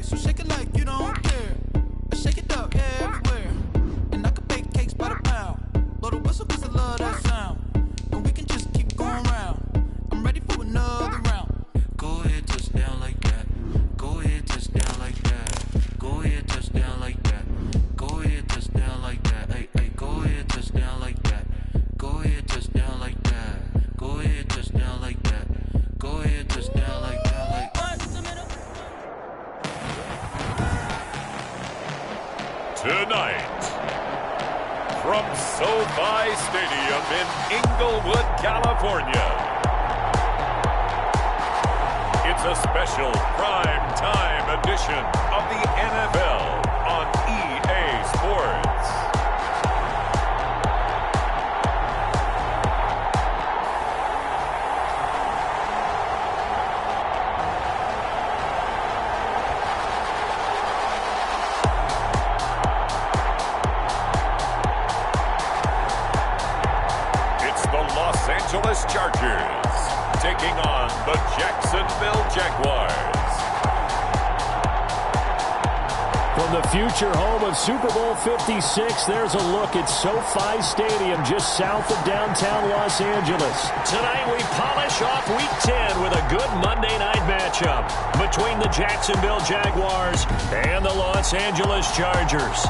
so shake it like you don't care. I shake it up everywhere. And I can bake cakes by the pound. Blow the whistle cause I love that sound. And we can just keep going round. I'm ready for another round. Go ahead, touch down like that. Go ahead, touch down like that. Go ahead, touch down like that. Go ahead, touch down like that. Hey, hey, go ahead, touch down like that. Go ahead, touch down like that. Go ahead, touch down like that. Go ahead, touch down like that. Tonight, from SoFi Stadium in Inglewood, California, it's a special prime time edition of the NFL on EA Sports. Los Angeles Chargers taking on the Jacksonville Jaguars. From the future home of Super Bowl 56, there's a look at SoFi Stadium just south of downtown Los Angeles. Tonight we polish off Week 10 with a good Monday night matchup between the Jacksonville Jaguars and the Los Angeles Chargers.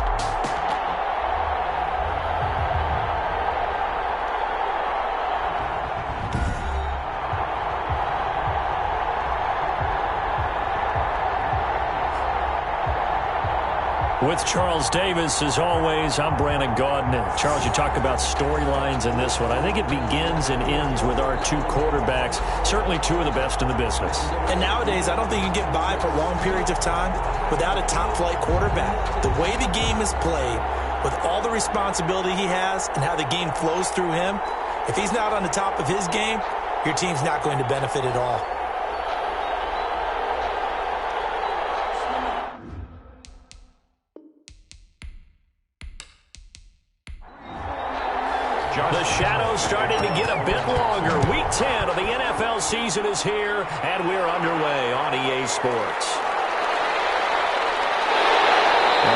With Charles Davis, as always, I'm Brandon Gaudin. Charles, you talk about storylines in this one. I think it begins and ends with our two quarterbacks, certainly two of the best in the business. And nowadays, I don't think you can get by for long periods of time without a top-flight quarterback. The way the game is played, with all the responsibility he has and how the game flows through him, if he's not on the top of his game, your team's not going to benefit at all. The shadows starting to get a bit longer. Week 10 of the NFL season is here, and we're underway on EA Sports.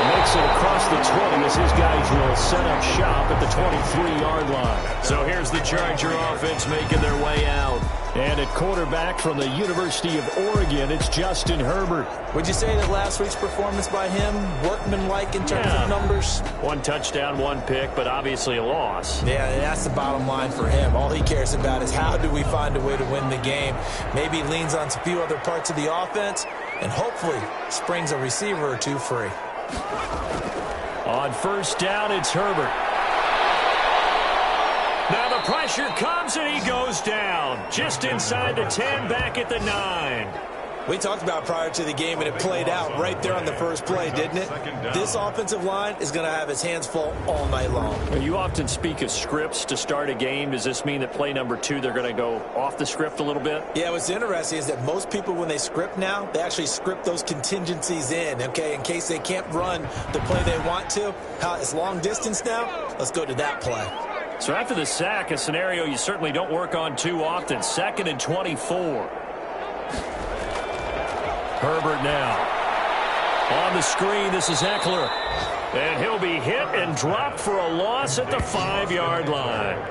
Makes it across the 20 as his guys will set up shop at the 23-yard line. So here's the Charger offense making their way out. And at quarterback from the University of Oregon, it's Justin Herbert. Would you say that last week's performance by him, workmanlike in terms of numbers? One touchdown, one pick, but obviously a loss. Yeah, that's the bottom line for him. All he cares about is how do we find a way to win the game. Maybe leans on a few other parts of the offense, and hopefully springs a receiver or two free. On first down, it's Herbert. Now the pressure comes and he goes down. Just inside the 10, back at the 9. We talked about prior to the game, and it played out right there on the first play, didn't it? This offensive line is going to have his hands full all night long. You often speak of scripts to start a game. Does this mean that play number 2, they're going to go off the script a little bit? Yeah, what's interesting is that most people, when they script now, they actually script those contingencies in, okay, in case they can't run the play they want to. It's long distance now. Let's go to that play. So after the sack, a scenario you certainly don't work on too often. 2nd and 24. Herbert now. On the screen, this is Eckler. And he'll be hit and dropped for a loss at the 5-yard line.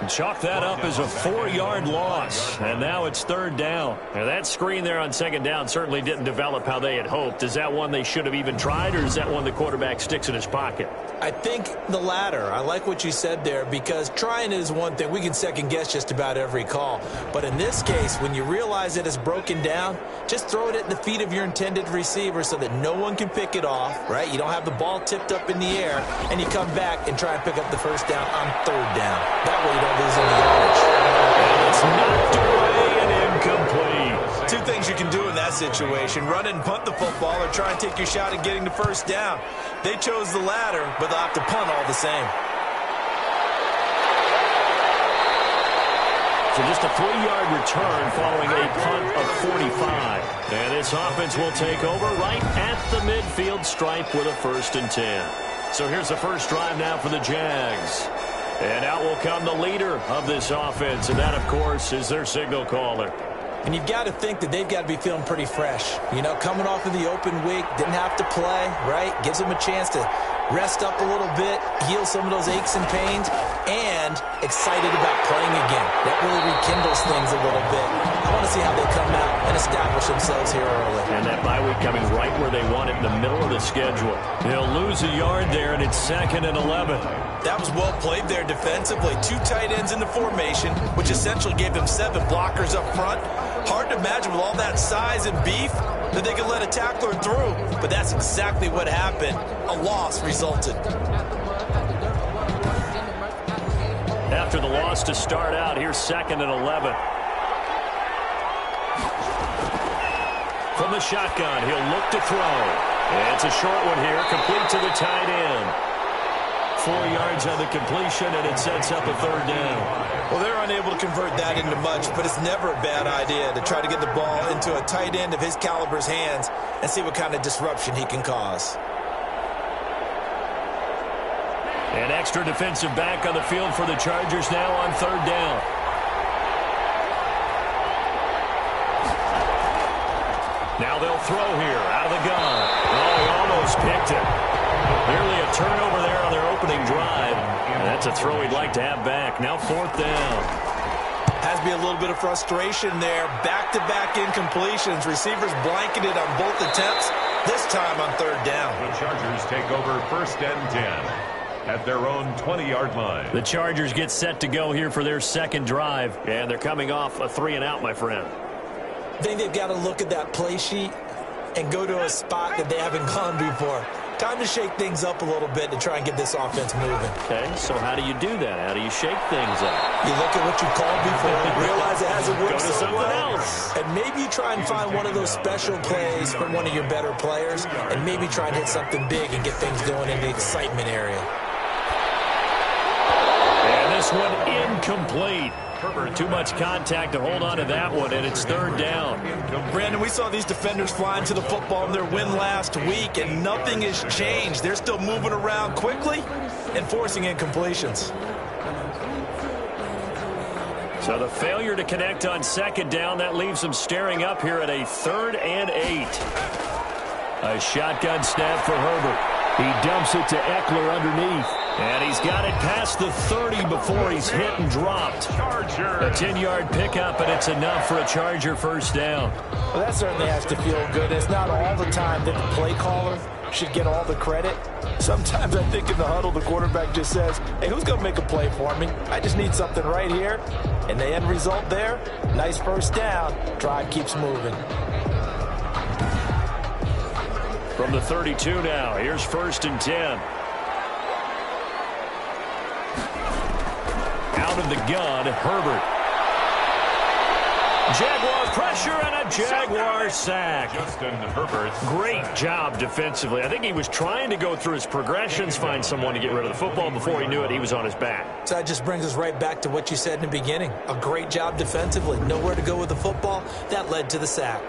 Chalk that up as a 4-yard loss. And now it's 3rd down. Now that screen there on 2nd down certainly didn't develop how they had hoped. Is that one they should have even tried, or is that one the quarterback sticks in his pocket? I think the latter. I like what you said there, because trying it is one thing. We can second guess just about every call. But in this case, when you realize it is broken down, just throw it at the feet of your intended receiver so that no one can pick it off, right? You don't have the ball tipped up in the air, and you come back and try and pick up the first down on 3rd down. That way you don't lose any yardage. And it's knocked away and incomplete. Two things you can do in that situation: run and punt the football, or try and take your shot at getting the first down. They chose the latter, but they'll have to punt all the same. So just a 3-yard return following a punt of 45. And this offense will take over right at the midfield stripe with a 1st and 10. So here's the first drive now for the Jags. And out will come the leader of this offense, and that, of course, is their signal caller. And you've got to think that they've got to be feeling pretty fresh. You know, coming off of the open week, didn't have to play, right? Gives them a chance to rest up a little bit, heal some of those aches and pains, and excited about playing again. That really rekindles things a little bit. I want to see how they come out and establish themselves here early. And that bye week coming right where they want it, in the middle of the schedule. They'll lose a yard there, and it's 2nd and 11. That was well played there defensively. 2 tight ends in the formation, which essentially gave them 7 blockers up front. Hard to imagine with all that size and beef that they could let a tackler through. But that's exactly what happened. A loss resulted. After the loss to start out, here's 2nd and 11. From the shotgun, he'll look to throw. It's a short one here, complete to the tight end. 4 yards on the completion, and it sets up a 3rd down. Well, they're unable to convert that into much, but it's never a bad idea to try to get the ball into a tight end of his caliber's hands and see what kind of disruption he can cause. An extra defensive back on the field for the Chargers now on 3rd down. Now they'll throw here out of the gun. Oh, he almost picked it. Nearly a turnover there on their opening drive. And that's a throw he'd like to have back. Now 4th down. Has to be a little bit of frustration there. Back-to-back incompletions. Receivers blanketed on both attempts. This time on 3rd down. The Chargers take over 1st and 10 at their own 20-yard line. The Chargers get set to go here for their 2nd drive. And they're coming off a 3-and-out, my friend. I think they've got to look at that play sheet and go to a spot that they haven't gone before. Time to shake things up a little bit to try and get this offense moving. Okay, so how do you do that? How do you shake things up? You look at what you called before, realize it hasn't worked Go to so something well, else. and maybe you try and find one of those special plays from one of your better players, and maybe try and hit something big and get things going in the excitement area. And this one incomplete. Too much contact to hold on to that one, and it's 3rd down. Brandon, we saw these defenders flying to the football in their win last week, and nothing has changed. They're still moving around quickly and forcing incompletions. So the failure to connect on 2nd down, that leaves them staring up here at a 3rd and 8. A shotgun snap for Herbert. He dumps it to Eckler underneath. And he's got it past the 30 before he's hit and dropped. A 10-yard pickup, and it's enough for a Charger 1st down. Well, that certainly has to feel good. It's not all the time that the play caller should get all the credit. Sometimes I think in the huddle, the quarterback just says, hey, who's going to make a play for me? I just need something right here. And the end result there, nice 1st down. Drive keeps moving. From the 32 now, here's 1st and 10. Out of the gun, Herbert. Jaguar pressure and a Jaguar sack. Justin Herbert. Great job defensively. I think he was trying to go through his progressions, find someone to get rid of the football. Before he knew it, he was on his back. So that just brings us right back to what you said in the beginning. A great job defensively. Nowhere to go with the football. That led to the sack.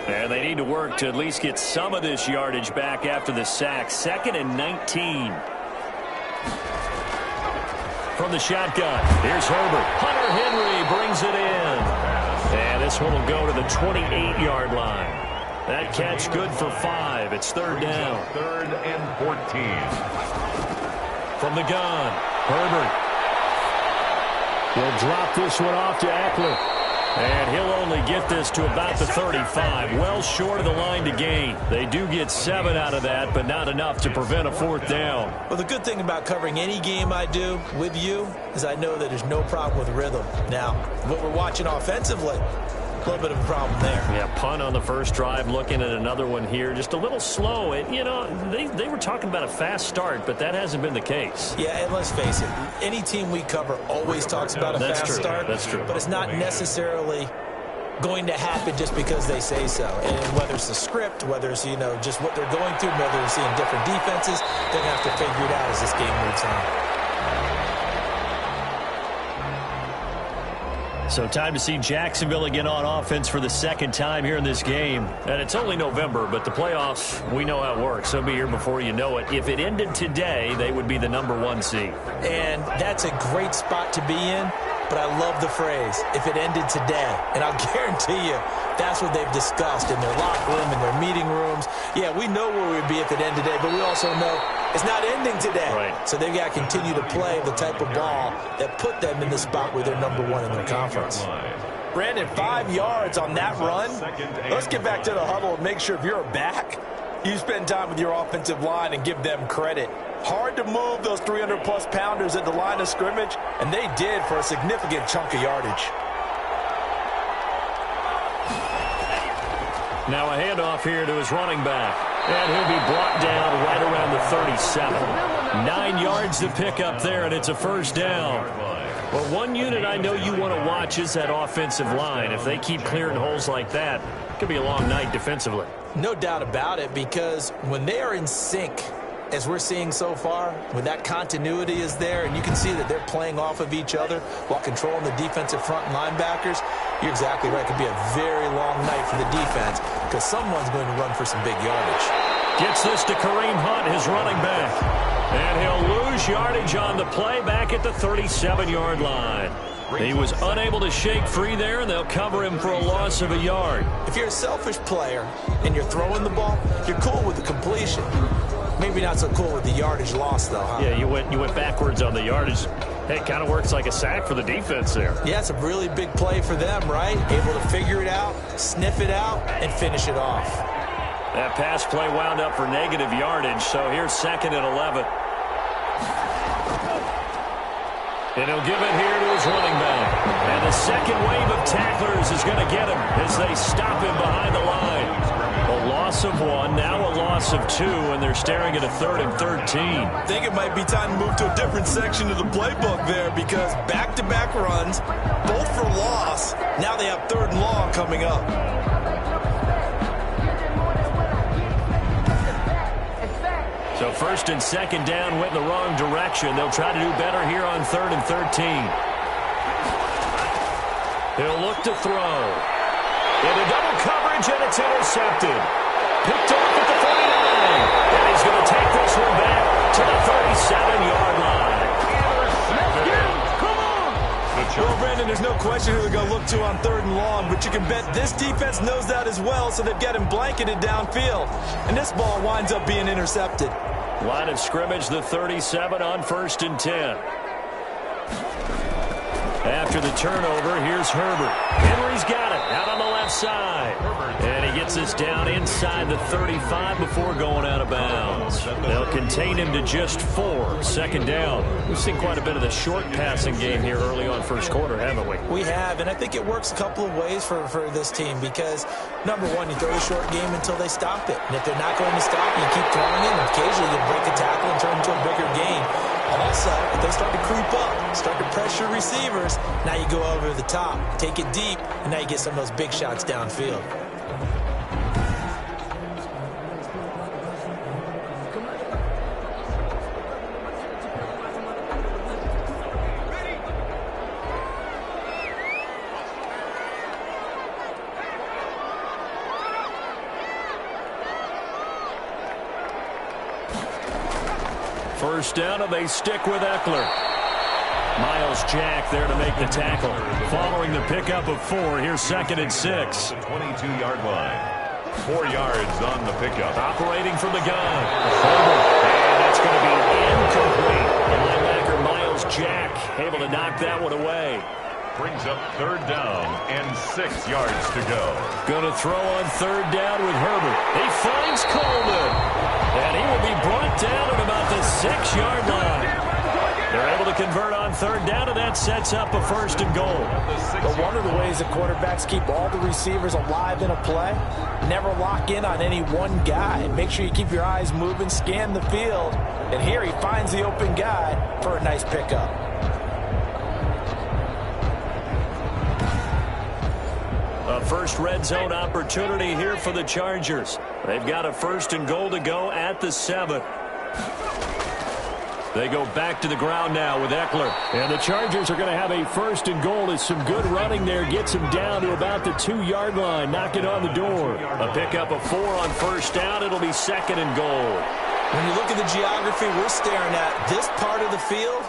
And they need to work to at least get some of this yardage back after the sack. 2nd and 19. From the shotgun, here's Herbert. Hunter Henry brings it in. And this one will go to the 28-yard line. That catch good for 5. It's 3rd down. 3rd and 14. From the gun, Herbert. He'll drop this one off to Eckler. And he'll only get this to about the 35. Well short of the line to gain. They do get 7 out of that, but not enough to prevent a 4th down. Well, the good thing about covering any game I do with you is I know that there's no problem with rhythm. Now, what we're watching offensively, a little bit of a problem there. Yeah, punt on the first drive, looking at another one here. Just a little slow. And, you know, they were talking about a fast start, but that hasn't been the case. Yeah, and let's face it, any team we cover always talks about a fast start. That's true. But it's not necessarily going to happen just because they say so. And whether it's the script, whether it's, you know, just what they're going through, whether they're seeing different defenses, they're going to have to figure it out as this game moves on. So time to see Jacksonville again on offense for the second time here in this game. And it's only November, but the playoffs, we know how it works. They'll be here before you know it. If it ended today, they would be the #1 seed. And that's a great spot to be in, but I love the phrase, if it ended today. And I'll guarantee you, that's what they've discussed in their locker room, in their meeting rooms. Yeah, we know where we'd be if it ended today, but we also know it's not ending today. Right. So they've got to continue to play the type of ball that put them in the spot where they're #1 in their conference. Brandon, 5 yards on that run. Let's get back to the huddle and make sure if you're a back, you spend time with your offensive line and give them credit. Hard to move those 300-plus pounders at the line of scrimmage, and they did for a significant chunk of yardage. Now a handoff here to his running back. And he'll be brought down right around the 37. 9 yards to pick up there, and it's a first down. Well, one unit I know you want to watch is that offensive line. If they keep clearing holes like that, it could be a long night defensively. No doubt about it, because when they are in sync, as we're seeing so far, when that continuity is there and you can see that they're playing off of each other while controlling the defensive front and linebackers, you're exactly right. It could be a very long night for the defense because someone's going to run for some big yardage. Gets this to Kareem Hunt, his running back. And he'll lose yardage on the play back at the 37-yard line. He was unable to shake free there, and they'll cover him for a loss of a yard. If you're a selfish player and you're throwing the ball, you're cool with the completion. Maybe not so cool with the yardage loss, though, huh? Yeah, you went backwards on the yardage. Hey, it kind of works like a sack for the defense there. Yeah, it's a really big play for them, right? Able to figure it out, sniff it out, and finish it off. That pass play wound up for negative yardage, so here's 2nd and 11. And he'll give it here to his running back. And the second wave of tacklers is going to get him as they stop him behind the line. A loss of 1, now a loss of 2, and they're staring at a 3rd and 13. I think it might be time to move to a different section of the playbook there because back-to-back runs, both for loss. Now they have 3rd and long coming up. So 1st and 2nd down went in the wrong direction. They'll try to do better here on 3rd and 13. He'll look to throw. Into double coverage, and it's intercepted. Picked off at the 49. And he's going to take this one back to the 37-yard line. Well, Brandon, there's no question who they're going to look to on 3rd and long, but you can bet this defense knows that as well, so they've got him blanketed downfield. And this ball winds up being intercepted. Line of scrimmage, the 37 on 1st and 10. After the turnover, here's Herbert. Henry's got it out on the left side. And he gets this down inside the 35 before going out of bounds. They'll contain him to just 4. 2nd down. We've seen quite a bit of the short passing game here early on 1st quarter, haven't we? We have, and I think it works a couple of ways for this team because, number one, you throw the short game until they stop it. And if they're not going to stop it, you keep throwing it, and occasionally you break a tackle and turn it into a bigger gain. Also, if they start to creep up, start to pressure receivers, now you go over the top, take it deep, and now you get some of those big shots downfield. First down, and they stick with Eckler. Miles Jack there to make the tackle. Following the pickup of 4, here's 2nd and 6. 22-yard line. 4 yards on the pickup. Operating from the gun. And that's going to be incomplete. The linebacker Miles Jack able to knock that one away. Brings up 3rd down and 6 yards to go. Going to throw on 3rd down with Herbert. He finds Coleman. And he will be brought down at about the 6-yard line. They're able to convert on 3rd down, and that sets up a 1st and goal. But one of the ways that quarterbacks keep all the receivers alive in a play, never lock in on any one guy. Make sure you keep your eyes moving, scan the field, and here he finds the open guy for a nice pickup. A first red zone opportunity here for the Chargers. They've got a 1st and goal to go at the 7. They go back to the ground now with Eckler. And the Chargers are going to have a 1st and goal as some good running there gets them down to about the 2-yard line. Knock it on the door. A pickup of 4 on 1st down. It'll be 2nd and goal. When you look at the geography we're staring at, this part of the field,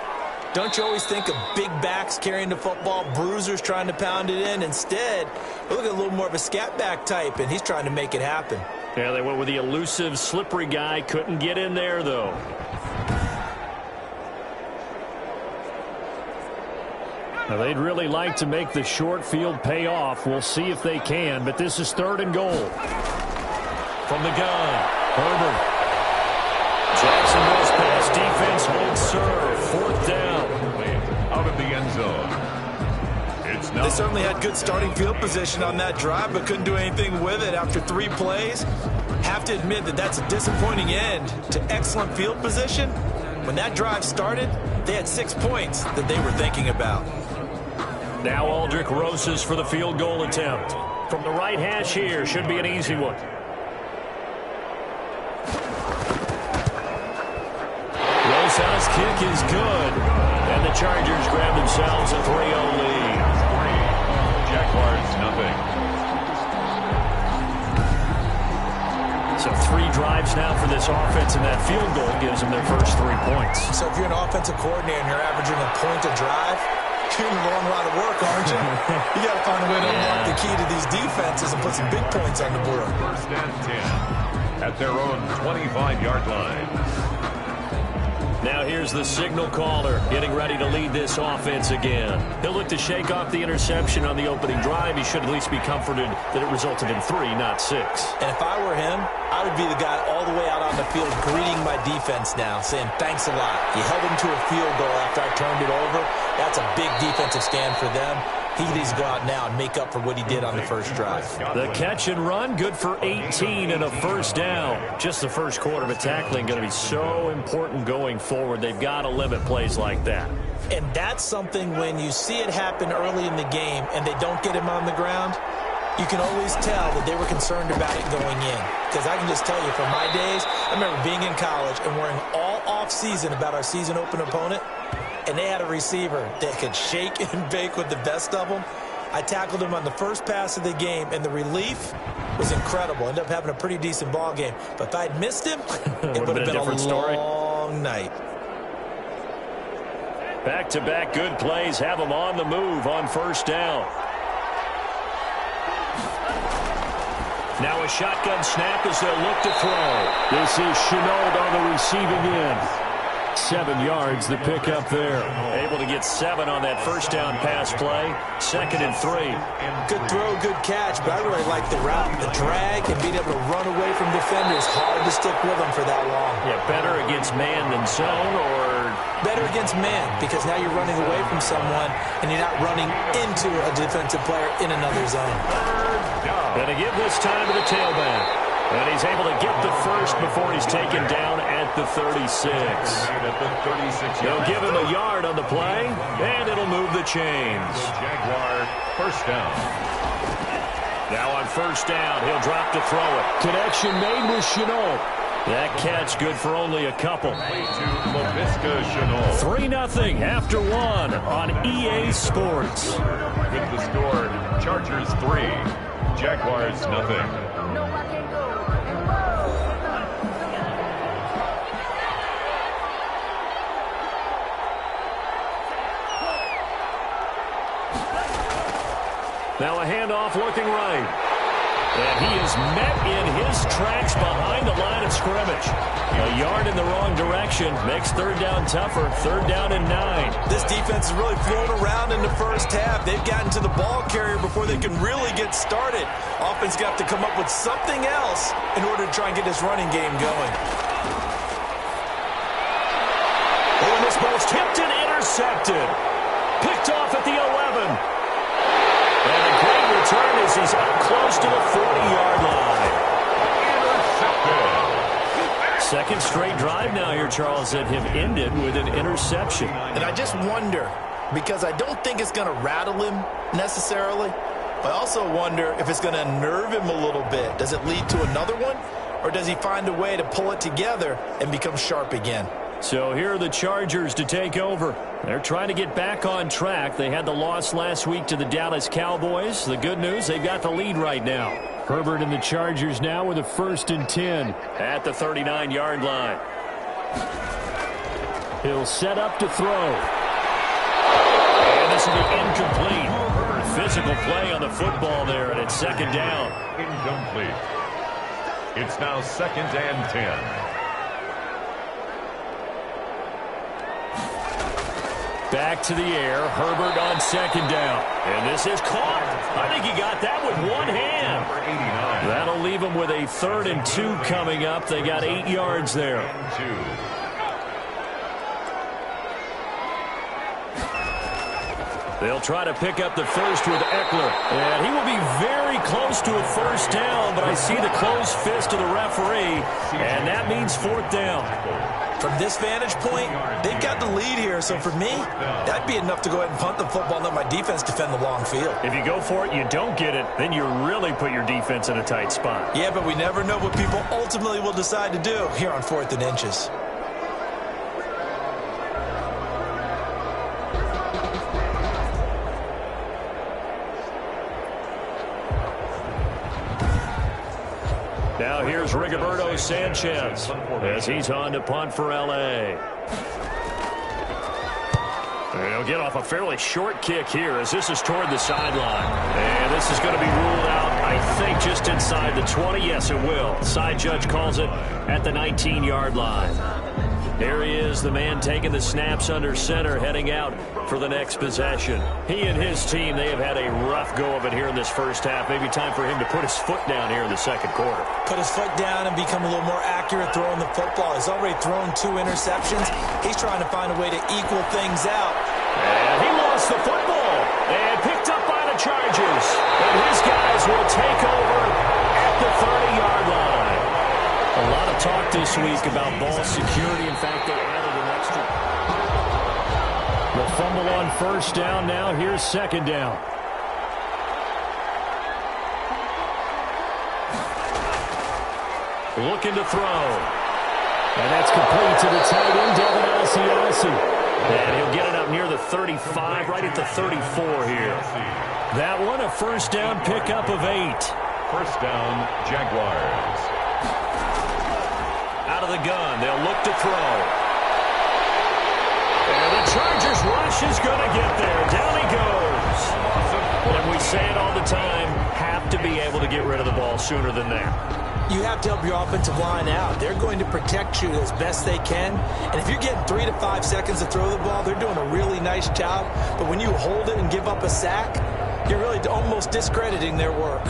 don't you always think of big backs carrying the football, bruisers trying to pound it in? Instead, look at a little more of a scat back type, and he's trying to make it happen. Yeah, they went with the elusive, slippery guy. Couldn't get in there, though. Now, they'd really like to make the short field pay off. We'll see if they can, but this is 3rd and goal. From the gun, Herbert. Jacksonville's pass defense holds serve. 4th down. Out of the end zone. They certainly had good starting field position on that drive, but couldn't do anything with it after 3 plays. Have to admit that that's a disappointing end to excellent field position. When that drive started, they had 6 points that they were thinking about. Now Aldrick Rosas for the field goal attempt. From the right hash here, should be an easy one. Rosas' kick is good. And the Chargers grab themselves a 3-0 lead. Jaguars, nothing. So 3 drives now for this offense, and that field goal gives them their first 3 points. So if you're an offensive coordinator and you're averaging a point a drive, you're in a long lot of work, aren't you? You got to find a way to unlock the key to these defenses and put some big points on the board. 1st and 10 at their own 25-yard line. Now here's the signal caller getting ready to lead this offense again. He'll look to shake off the interception on the opening drive. He should at least be comforted that it resulted in 3, not 6. And if I were him, I would be the guy all the way out on the field greeting my defense now, saying thanks a lot. You held him to a field goal after I turned it over. That's a big defensive stand for them. He needs to go out now and make up for what he did on the first drive. The catch and run, good for 18 and a 1st down. Just the first quarter, but tackling going to be so important going forward. They've got to limit plays like that. And that's something when you see it happen early in the game and they don't get him on the ground, you can always tell that they were concerned about it going in. Because I can just tell you from my days, I remember being in college and worrying all off-season about our season open opponent. And they had a receiver that could shake and bake with the best of them. I tackled him on the first pass of the game, and the relief was incredible. Ended up having a pretty decent ball game. But if I'd missed him, it would have been a long night. Back-to-back good plays have them on the move on 1st down. Now a shotgun snap as they'll look to throw. This is Chenault on the receiving end. 7 yards, the pickup there. Able to get 7 on that 1st down pass play. 2nd and 3. Good throw, good catch, but I really like the route, the drag, and being able to run away from defenders. Hard to stick with them for that long. Yeah, better against man than zone, or better against man, because now you're running away from someone and you're not running into a defensive player in another zone. Gonna give this time to the tailback. And he's able to get the first before he's taken down at the 36. They'll give him a yard on the play, and it'll move the chains. Jaguar 1st down. Now on 1st down, he'll drop to throw it. Connection made with Chenault. That catch good for only a couple. 3-0 after 1 on EA Sports. With the score, Chargers 3, Jaguars nothing. Now a handoff looking right. And he is met in his tracks behind the line of scrimmage. A yard in the wrong direction makes 3rd down tougher. 3rd down and 9. This defense has really flown around in the first half. They've gotten to the ball carrier before they can really get started. Offense got to come up with something else in order to try and get this running game going. Oh, and this ball's tipped and intercepted. Picked off at the 11. And a great return as he's up close to the 40-yard line. Intercepted. 2nd straight drive now here, Charles, that have ended with an interception. And I just wonder, because I don't think it's going to rattle him necessarily, I also wonder if it's going to unnerve him a little bit. Does it lead to another one? Or does he find a way to pull it together and become sharp again? So here are the Chargers to take over. They're trying to get back on track. They had the loss last week to the Dallas Cowboys. The good news, they've got the lead right now. Herbert and the Chargers now with a 1st and 10 at the 39-yard line. He'll set up to throw. And this will be incomplete. Physical play on the football there, and it's 2nd down. Incomplete. It's now 2nd and 10. Back to the air. Herbert on 2nd down. And this is caught. I think he got that with one hand. That'll leave him with a 3rd and 2 coming up. They got 8 yards there. They'll try to pick up the first with Eckler. And he will be very close to a 1st down, but I see the closed fist of the referee, and that means 4th down. From this vantage point, they've got the lead here, so for me, that'd be enough to go ahead and punt the football and let my defense defend the long field. If you go for it, you don't get it, then you really put your defense in a tight spot. Yeah, but we never know what people ultimately will decide to do here on 4th and inches. Now here's Rigoberto Sanchez as he's on to punt for L.A. And he'll get off a fairly short kick here as this is toward the sideline. And this is going to be ruled out, I think, just inside the 20. Yes, it will. Side judge calls it at the 19-yard line. There he is, the man taking the snaps under center, heading out for the next possession. He and his team, they have had a rough go of it here in this first half. Maybe time for him to put his foot down here in the 2nd quarter. Put his foot down and become a little more accurate throwing the football. He's already thrown 2 interceptions. He's trying to find a way to equal things out. And he lost the football and picked up by the Chargers. And his guys will take over at the 30-yard line. A lot of talk this week about ball security. In fact, they added an extra. The fumble on 1st down. Now here's 2nd down. Looking to throw. And that's complete to the tight end, Devin Asiasi. And he'll get it up near the 35, right at the 34 here. That one, a 1st down pickup of 8. 1st down, Jaguars. Out of the gun, they'll look to throw. And the Chargers rush is going to get there. Down he goes. And we say it all the time, have to be able to get rid of the ball sooner than that. You have to help your offensive line out. They're going to protect you as best they can. And if you're getting 3 to 5 seconds to throw the ball, they're doing a really nice job. But when you hold it and give up a sack, you're really almost discrediting their work.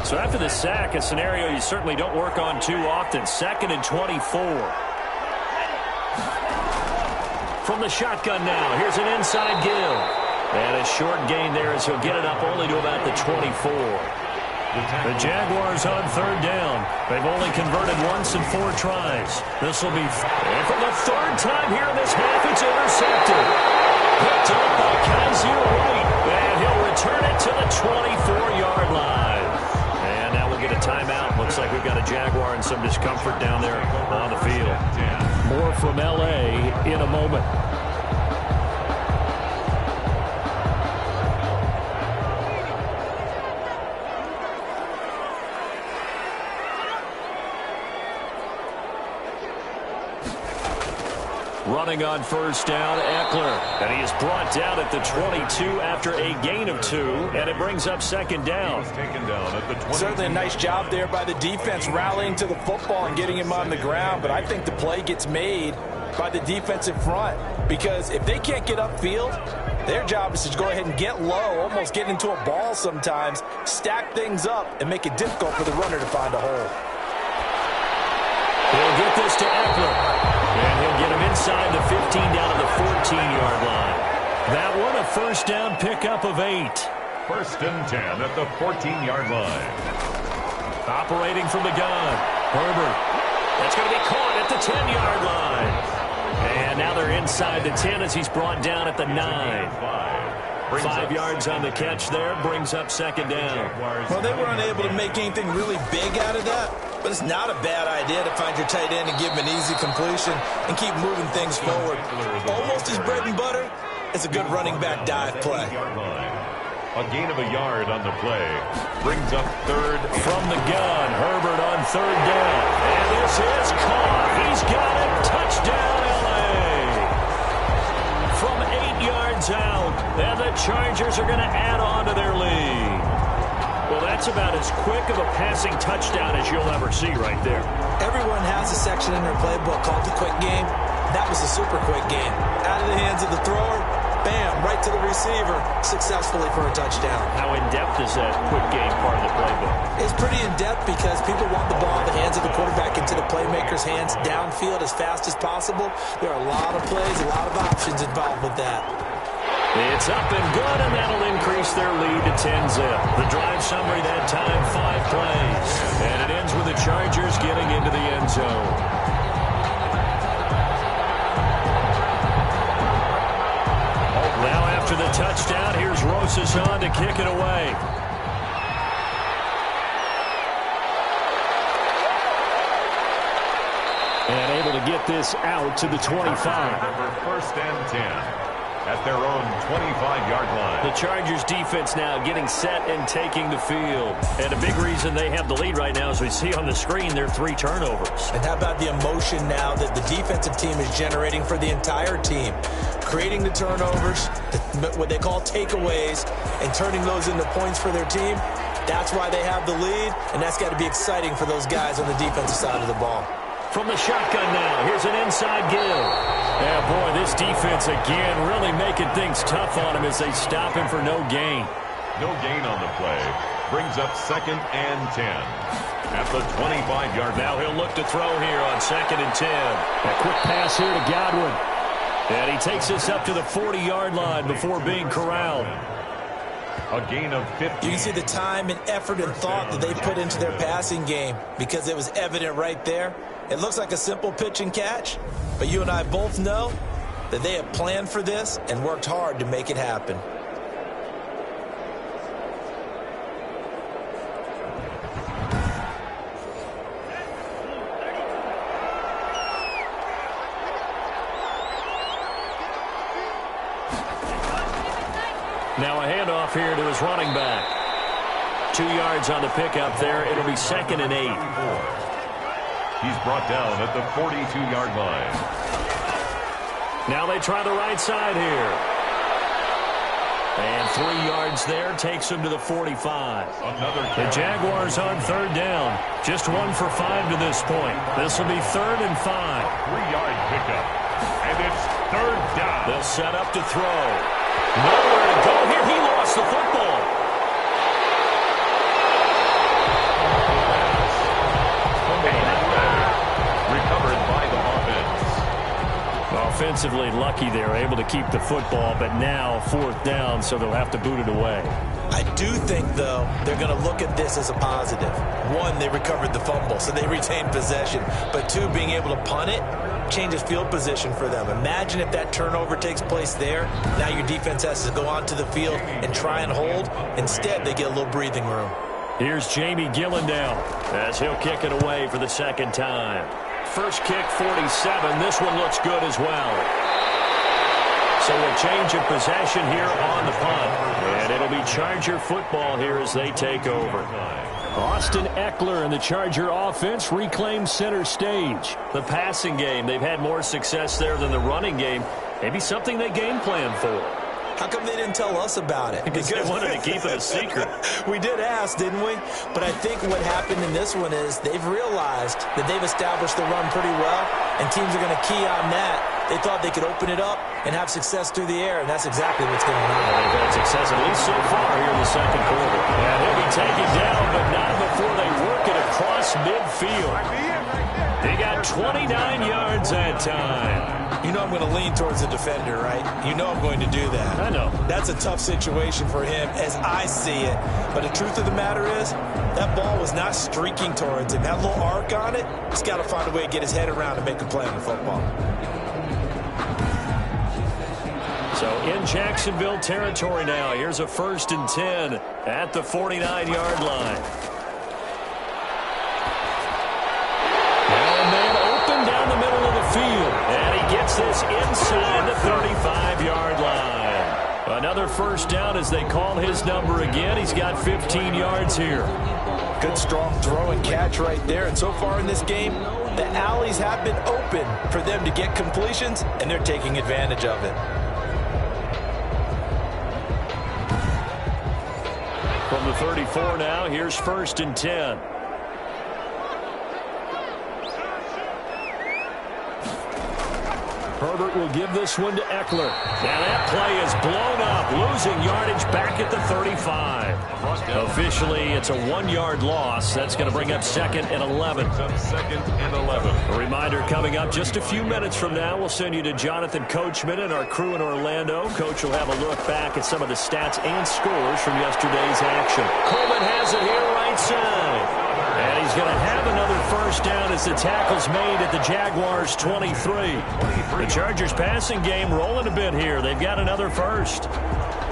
So after the sack, a scenario you certainly don't work on too often. 2nd and 24. From the shotgun now, here's an inside give. And a short gain there as he'll get it up only to about the 24. The Jaguars on 3rd down. They've only converted once in 4 tries. This will be... And for the 3rd time here in this half, it's intercepted. Picked up by Kaiser White. And he'll return it to the 24-yard line. And now we'll get a timeout. Looks like we've got a Jaguar and some discomfort down there on the field. More from L.A. in a moment. Running on 1st down, Eckler. And he is brought down at the 22 after a gain of 2. And it brings up 2nd down. Taken down at the 20. Certainly a nice job there by the defense rallying to the football and getting him on the ground. But I think the play gets made by the defensive front. Because if they can't get upfield, their job is to go ahead and get low, almost get into a ball sometimes, stack things up, and make it difficult for the runner to find a hole. He'll get this to Eckler. And he'll get him inside the 15 down to the 14-yard line. That one, a 1st down pickup of 8. 1st and 10 at the 14-yard line. Operating from the gun. Herbert. That's going to be caught at the 10-yard line. And now they're inside the 10 as he's brought down at the 9. 5 yards on the catch there. Brings up 2nd down. Well, they were unable to make anything really big out of that. But But it's not a bad idea to find your tight end and give him an easy completion and keep moving things forward. Almost his bread and butter is a good running back dive play. A gain of a yard on the play. Brings up third. From the gun, Herbert on third down. And this is caught. He's got it. Touchdown, L.A. From 8 yards out. And the Chargers are going to add on to their lead. Well, that's about as quick of a passing touchdown as you'll ever see right there. Everyone has a section in their playbook called the quick game. That was a super quick game. Out of the hands of the thrower, bam, right to the receiver, successfully for a touchdown. How in-depth is that quick game part of the playbook? It's pretty in-depth because people want the ball in the hands of the quarterback into the playmaker's hands downfield as fast as possible. There are a lot of plays, a lot of options involved with that. It's up and good, and that'll increase their lead to 10-zip. The drive summary that time, 5 plays. And it ends with the Chargers getting into the end zone. Now after the touchdown, here's Rosas on to kick it away. And able to get this out to the 25. First and 10. At their own 25-yard line. The Chargers defense now getting set and taking the field. And a big reason they have the lead right now, as we see on the screen, their 3 turnovers. And how about the emotion now that the defensive team is generating for the entire team? Creating the turnovers, what they call takeaways, and turning those into points for their team. That's why they have the lead, and that's got to be exciting for those guys on the defensive side of the ball. From the shotgun now, here's an inside give. Yeah, boy, this defense again really making things tough on him as they stop him for no gain. No gain on the play. Brings up second and 10. At the 25-yard line. Now he'll look to throw here on second and 10. A quick pass here to Godwin. And he takes this up to the 40-yard line before being corralled. A gain of 50. You can see the time and effort and thought that they put into their passing game because it was evident right there. It looks like a simple pitch and catch, but you and I both know that they have planned for this and worked hard to make it happen. Now a handoff here to his running back. 2 yards on the pickup there. It'll be second and 8. He's brought down at the 42-yard line. Now they try the right side here. And 3 yards there takes him to the 45. The Jaguars on third down. Just 1 for 5 to this point. This will be third and 5. 3-yard pickup. And it's third down. They'll set up to throw. Nowhere to go here. He lost the football. Recovered by the offense. Offensively lucky they're able to keep the football, but now 4th down, so they'll have to boot it away. I do think, though, they're going to look at this as a positive. 1, they recovered the fumble, so they retained possession. But 2, being able to punt it changes field position for them. Imagine if that turnover takes place there. Now your defense has to go onto the field and try and hold. Instead, they get a little breathing room. Here's Jamie Gillandale as he'll kick it away for the second time. First kick, 47. This one looks good as well. So a change of possession here on the punt. And it'll be Charger football here as they take over. Austin Eckler and the Charger offense reclaim center stage. The passing game, they've had more success there than the running game. Maybe something they game plan for. How come they didn't tell us about it? Because they wanted to keep it a secret. We did ask, didn't we? But I think what happened in this one is they've realized that they've established the run pretty well, and teams are going to key on that. They thought they could open it up and have success through the air, and that's exactly what's going on. They've had success at least so far here in the second quarter. And he'll be taken down, but not before they work it across midfield. He got 29 yards that time. You know I'm going to lean towards the defender, right? You know I'm going to do that. I know. That's a tough situation for him as I see it. But the truth of the matter is, that ball was not streaking towards him. That little arc on it, he's got to find a way to get his head around and make a play on the football. So in Jacksonville territory now. Here's a 1st and 10 at the 49-yard line. gets this inside the 35-yard line. Another first down as they call his number again. He's got 15 yards here. Good strong throw and catch right there. And so far in this game, the alleys have been open for them to get completions, and they're taking advantage of it. From the 34 now, here's 1st and 10. Herbert will give this one to Eckler. And that play is blown up, losing yardage back at the 35. Officially, it's a 1-yard loss. That's going to bring up 2nd and 11. A reminder coming up just a few minutes from now. We'll send you to Jonathan Coachman and our crew in Orlando. Coach will have a look back at some of the stats and scores from yesterday's action. Coleman has it here right side. And he's going to have another first down as the tackle's made at the Jaguars' 23. The Chargers passing game rolling a bit here. They've got another first.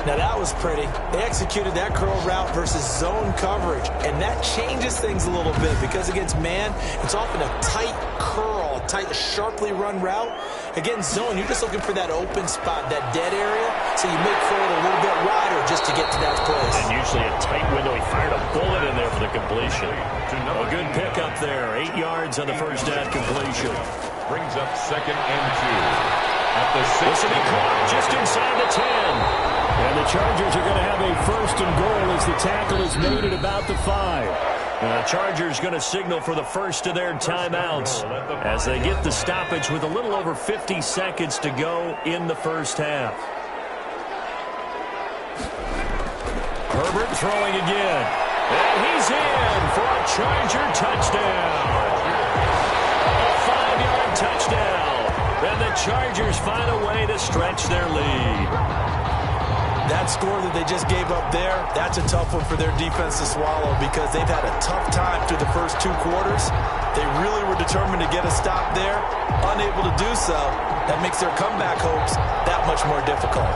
Now that was pretty. They executed that curl route versus zone coverage, and that changes things a little bit because against man, it's often a tight curl, tight, sharply run route. Against zone, you're just looking for that open spot, that dead area, so you make throw it a little bit wider just to get to that place. And usually a tight window. He fired a bullet in there for the completion. A good pickup there. 8 yards on the first down completion. Brings up 2nd and 2. At the 6. This will be caught just inside the 10. And the Chargers are going to have a 1st and goal as the tackle is made at about the 5. And the Chargers going to signal for the first of their timeouts as they get the stoppage with a little over 50 seconds to go in the first half. Herbert throwing again. And he's in for a Charger touchdown. A 5-yard touchdown. And the Chargers find a way to stretch their lead. That score that they just gave up there, that's a tough one for their defense to swallow because they've had a tough time through the first 2 quarters. They really were determined to get a stop there, unable to do so. That makes their comeback hopes that much more difficult.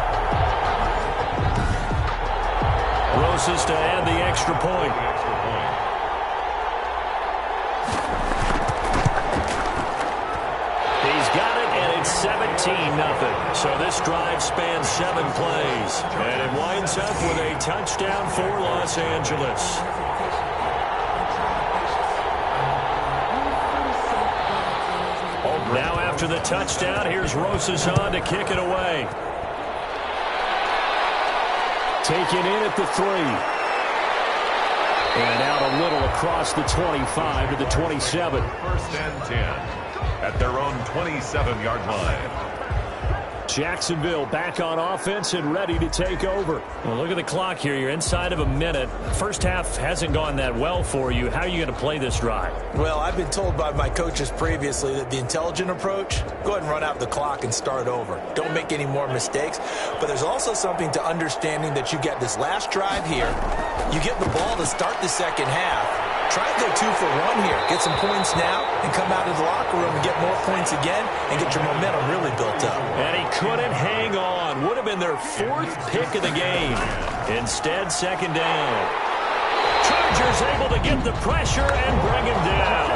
Rosas to add the extra point. He's got it, and it's 17-0. So this drive spans 7 plays. And it winds up with a touchdown for Los Angeles. Now after the touchdown, here's Rosas on to kick it away. Taken in at the 3. And out a little across the 25 to the 27. 1st and 10 at their own 27-yard line. Jacksonville back on offense and ready to take over. Well, look at the clock here. You're inside of a minute. First half hasn't gone that well for you. How are you going to play this drive? Well, I've been told by my coaches previously that the intelligent approach, go ahead and run out the clock and start over. Don't make any more mistakes. But there's also something to understanding that you get this last drive here. You get the ball to start the second half. Try and go 2 for 1 here. Get some points now and come out of the locker room and get more points again and get your momentum really built up. And he couldn't hang on. Would have been their 4th pick of the game. Instead, 2nd down. Chargers able to get the pressure and bring him down.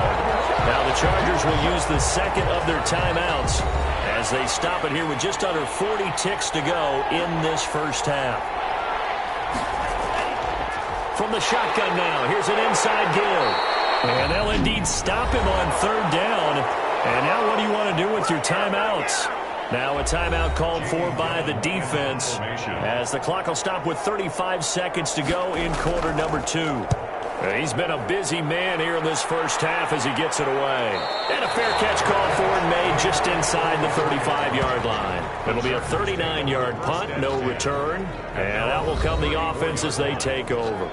Now the Chargers will use the 2nd of their timeouts as they stop it here with just under 40 ticks to go in this first half. From the shotgun now, here's an inside give. And they'll indeed stop him on 3rd down. And now what do you want to do with your timeouts? Now a timeout called for by the defense as the clock will stop with 35 seconds to go in quarter number 2. He's been a busy man here in this first half as he gets it away. And a fair catch called for and made just inside the 35-yard line. It'll be a 39-yard punt, no return. And out will come the offense as they take over.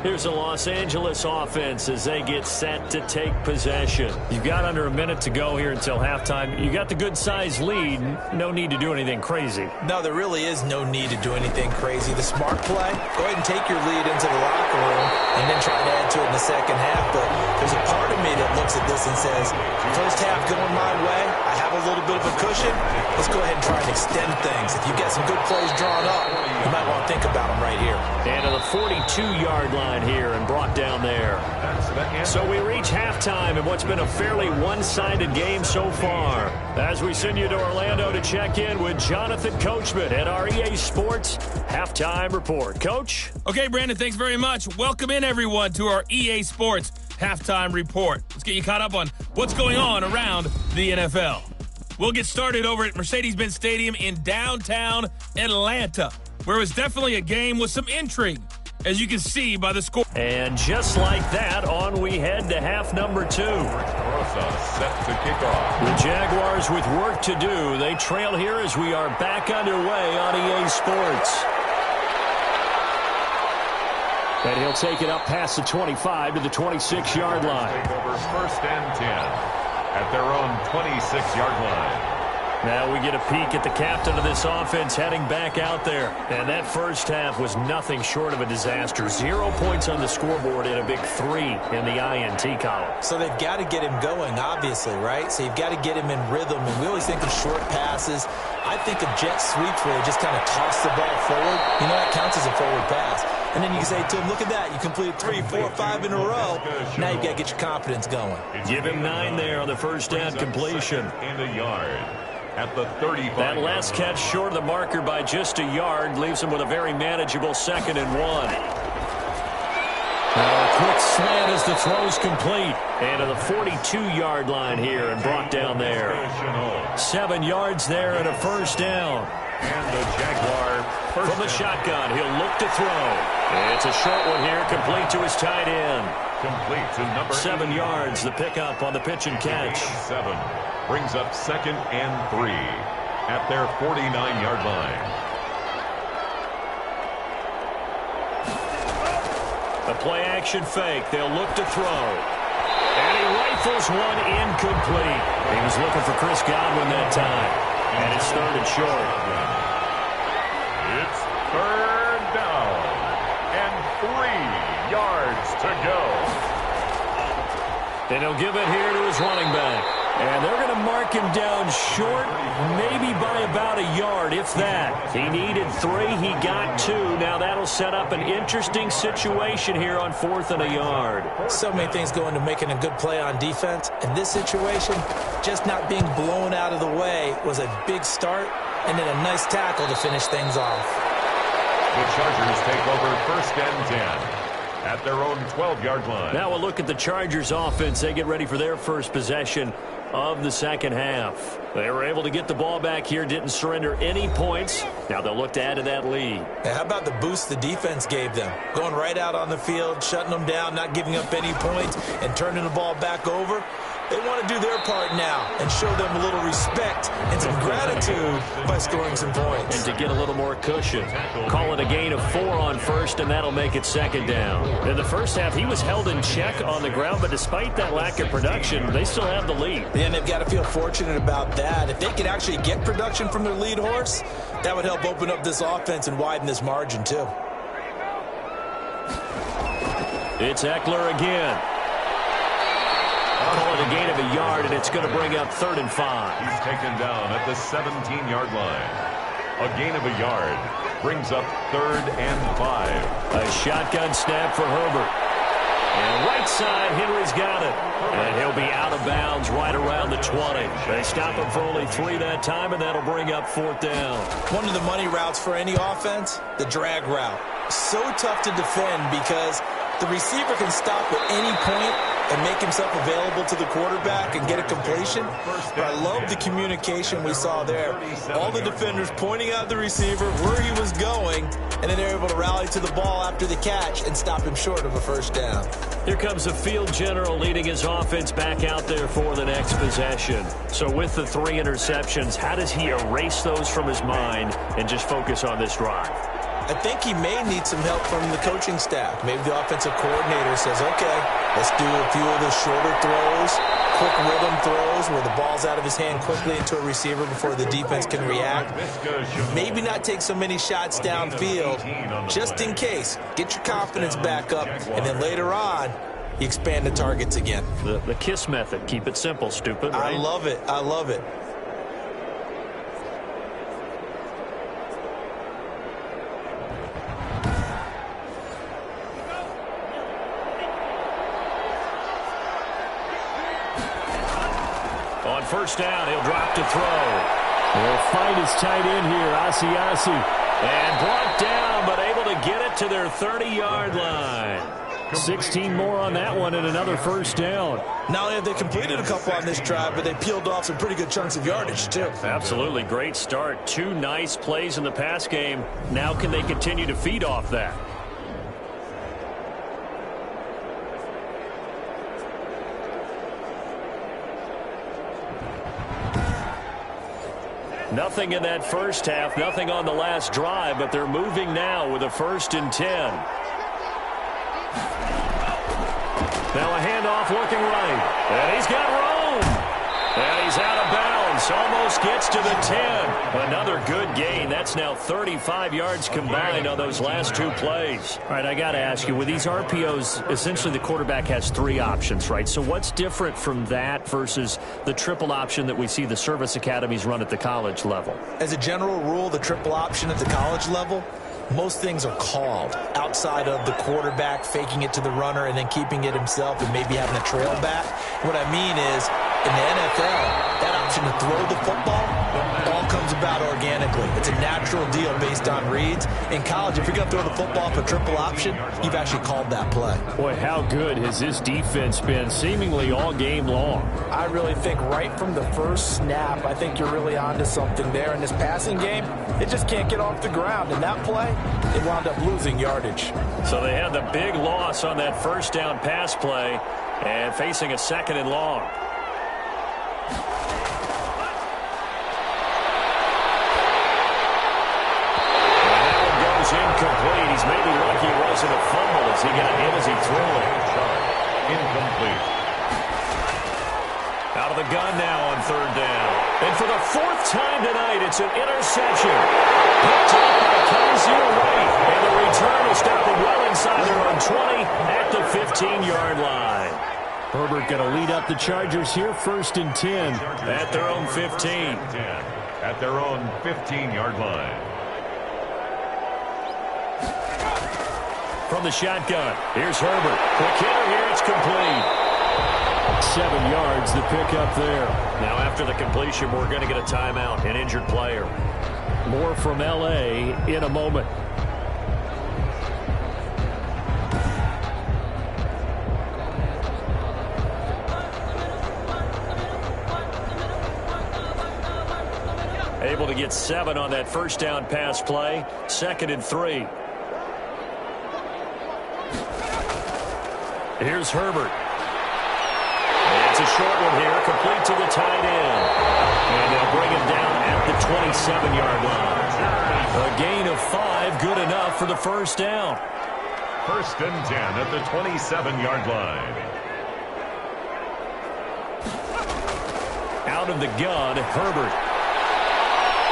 Here's the Los Angeles offense as they get set to take possession. You've got under a minute to go here until halftime. You got the good-sized lead. No need to do anything crazy. No, there really is no need to do anything crazy. The smart play, go ahead and take your lead into the locker room and then try to add to it in the second half. But there's a part of me that looks looks at this and says, first half going my way, I have a little bit of a cushion. Let's go ahead and try and extend things. If you get some good plays drawn up, you might want to think about them right here. And to the 42-yard line here and brought down there. So we reach halftime in what's been a fairly one-sided game so far. As we send you to Orlando to check in with Jonathan Coachman at our EA Sports Halftime Report. Coach? Okay, Brandon, thanks very much. Welcome in, everyone, to our EA Sports Halftime Report. Let's get you caught up on what's going on around the NFL. We'll get started over at Mercedes-Benz Stadium in downtown Atlanta, where it was definitely a game with some intrigue, as you can see by the score. And just like that, on we head to half number 2. Set to kick off. The Jaguars with work to do. They trail here as we are back underway on EA Sports. And he'll take it up past the 25 to the 26-yard line. Take over first and 10 at their own 26-yard line. Now we get a peek at the captain of this offense heading back out there. And that first half was nothing short of a disaster. 0 points on the scoreboard and a big 3 in the INT column. So they've got to get him going, obviously, right? So you've got to get him in rhythm. And we always think of short passes. I think of jet sweeps where they just kind of toss the ball forward. You know, that counts as a forward pass. And then you can say to him, look at that. You completed 3, 4, 5 in a row. Now you've got to get your confidence going. Give him 9 there on the first down completion. And a yard. At the 35. That last catch short of the marker by just a yard leaves him with a very manageable 2nd and 1. Now a quick slant as the throw's complete. And to the 42-yard line here and brought down there. 7 yards there and a first down. And the Jaguar from the shotgun, he'll look to throw. It's a short one here, complete to his tight end. Complete to number 7 yards, the pickup on the pitch and catch. 7 brings up 2nd and 3 at their 49-yard line. A play-action fake. They'll look to throw. And he rifles one incomplete. He was looking for Chris Godwin that time. And it's 3rd and short. It's 3rd down and 3 yards to go. And he'll give it here to his running back. And they're going to mark him down short, maybe by about a yard, if that. He needed 3. He got 2. Now that'll set up an interesting situation here on 4th and a yard. So many things go into making a good play on defense. In this situation, just not being blown out of the way was a big start, and then a nice tackle to finish things off. The Chargers take over 1st and 10. At their own 12-yard line. Now we'll look at the Chargers offense. They get ready for their first possession of the second half. They were able to get the ball back here, didn't surrender any points. Now they'll look to add to that lead. Yeah, how about the boost the defense gave them? Going right out on the field, shutting them down, not giving up any points, and turning the ball back over. They want to do their part now and show them a little respect and some gratitude by scoring some points. And to get a little more cushion. Call it a gain of 4 on first, and that'll make it 2nd down. In the first half, he was held in check on the ground, but despite that lack of production, they still have the lead. And they've got to feel fortunate about that. If they could actually get production from their lead horse, that would help open up this offense and widen this margin, too. It's Eckler again. Call it a gain of a yard, and it's going to bring up 3rd and 5. He's taken down at the 17-yard line. A gain of a yard brings up 3rd and 5. A shotgun snap for Herbert. And right side, Henry's got it. And he'll be out of bounds right around the 20. They stop him for only 3 that time, and that'll bring up 4th down. One of the money routes for any offense, the drag route. So tough to defend because the receiver can stop at any point and make himself available to the quarterback and get a completion. But I love the communication we saw there. All the defenders pointing out the receiver where he was going, and then they're able to rally to the ball after the catch and stop him short of a 1st down. Here comes the field general leading his offense back out there for the next possession. So with the 3 interceptions, how does he erase those from his mind and just focus on this drive? I think he may need some help from the coaching staff. Maybe the offensive coordinator says, okay, let's do a few of the shorter throws, quick rhythm throws where the ball's out of his hand quickly into a receiver before the defense can react. Maybe not take so many shots downfield just in case. Get your confidence back up, and then later on, you expand the targets again. The KISS method. Keep it simple, stupid, right? I love it. I love it. On first down, he'll drop to throw. They'll fight his tight end here, Asiasi. And brought down, but able to get it to their 30-yard line. 16 more on that one and another first down. Not only have they completed a couple on this drive, but they peeled off some pretty good chunks of yardage, too. Absolutely great start. 2 nice plays in the pass game. Now can they continue to feed off that? Nothing in that first half, nothing on the last drive, but they're moving now with a 1st and 10. Now a handoff looking right. And he's got room. And he's out of bounds. Almost gets to the 10. Another good gain. That's now 35 yards combined on those last 2 plays. All right, I got to ask you, with these RPOs, essentially the quarterback has 3 options, right? So what's different from that versus the triple option that we see the service academies run at the college level? As a general rule, the triple option at the college level, most things are called outside of the quarterback faking it to the runner and then keeping it himself and maybe having a trail back. What I mean is, in the NFL, that option to throw the football all comes about organically. It's a natural deal based on reads. In college, if you're going to throw the football for triple option, you've actually called that play. Boy, how good has this defense been seemingly all game long? I really think right from the first snap, I think you're really onto something there. In this passing game, it just can't get off the ground. In that play, they wound up losing yardage. So they had the big loss on that first down pass play and facing a 2nd and long. Incomplete. He's maybe lucky it wasn't a fumble as he got hit as he threw it. Incomplete. Out of the gun now on 3rd down. And for the 4th time tonight, it's an interception. Picked up by Kaiser White. And the return will stop it well inside their own 20 at the 15-yard line. Herbert going to lead up the Chargers here, 1st and 10. At their own 15. At their own 15-yard line. From the shotgun, here's Herbert. Quick hitter here, it's complete. 7 yards, the pickup there. Now after the completion, we're going to get a timeout, an injured player. More from L.A. in a moment. Able to get 7 on that first down pass play. 2nd and 3. Here's Herbert. It's a short one here, complete to the tight end. And they'll bring him down at the 27-yard line. A gain of 5, good enough for the first down. 1st and 10 at the 27-yard line. Out of the gun, Herbert.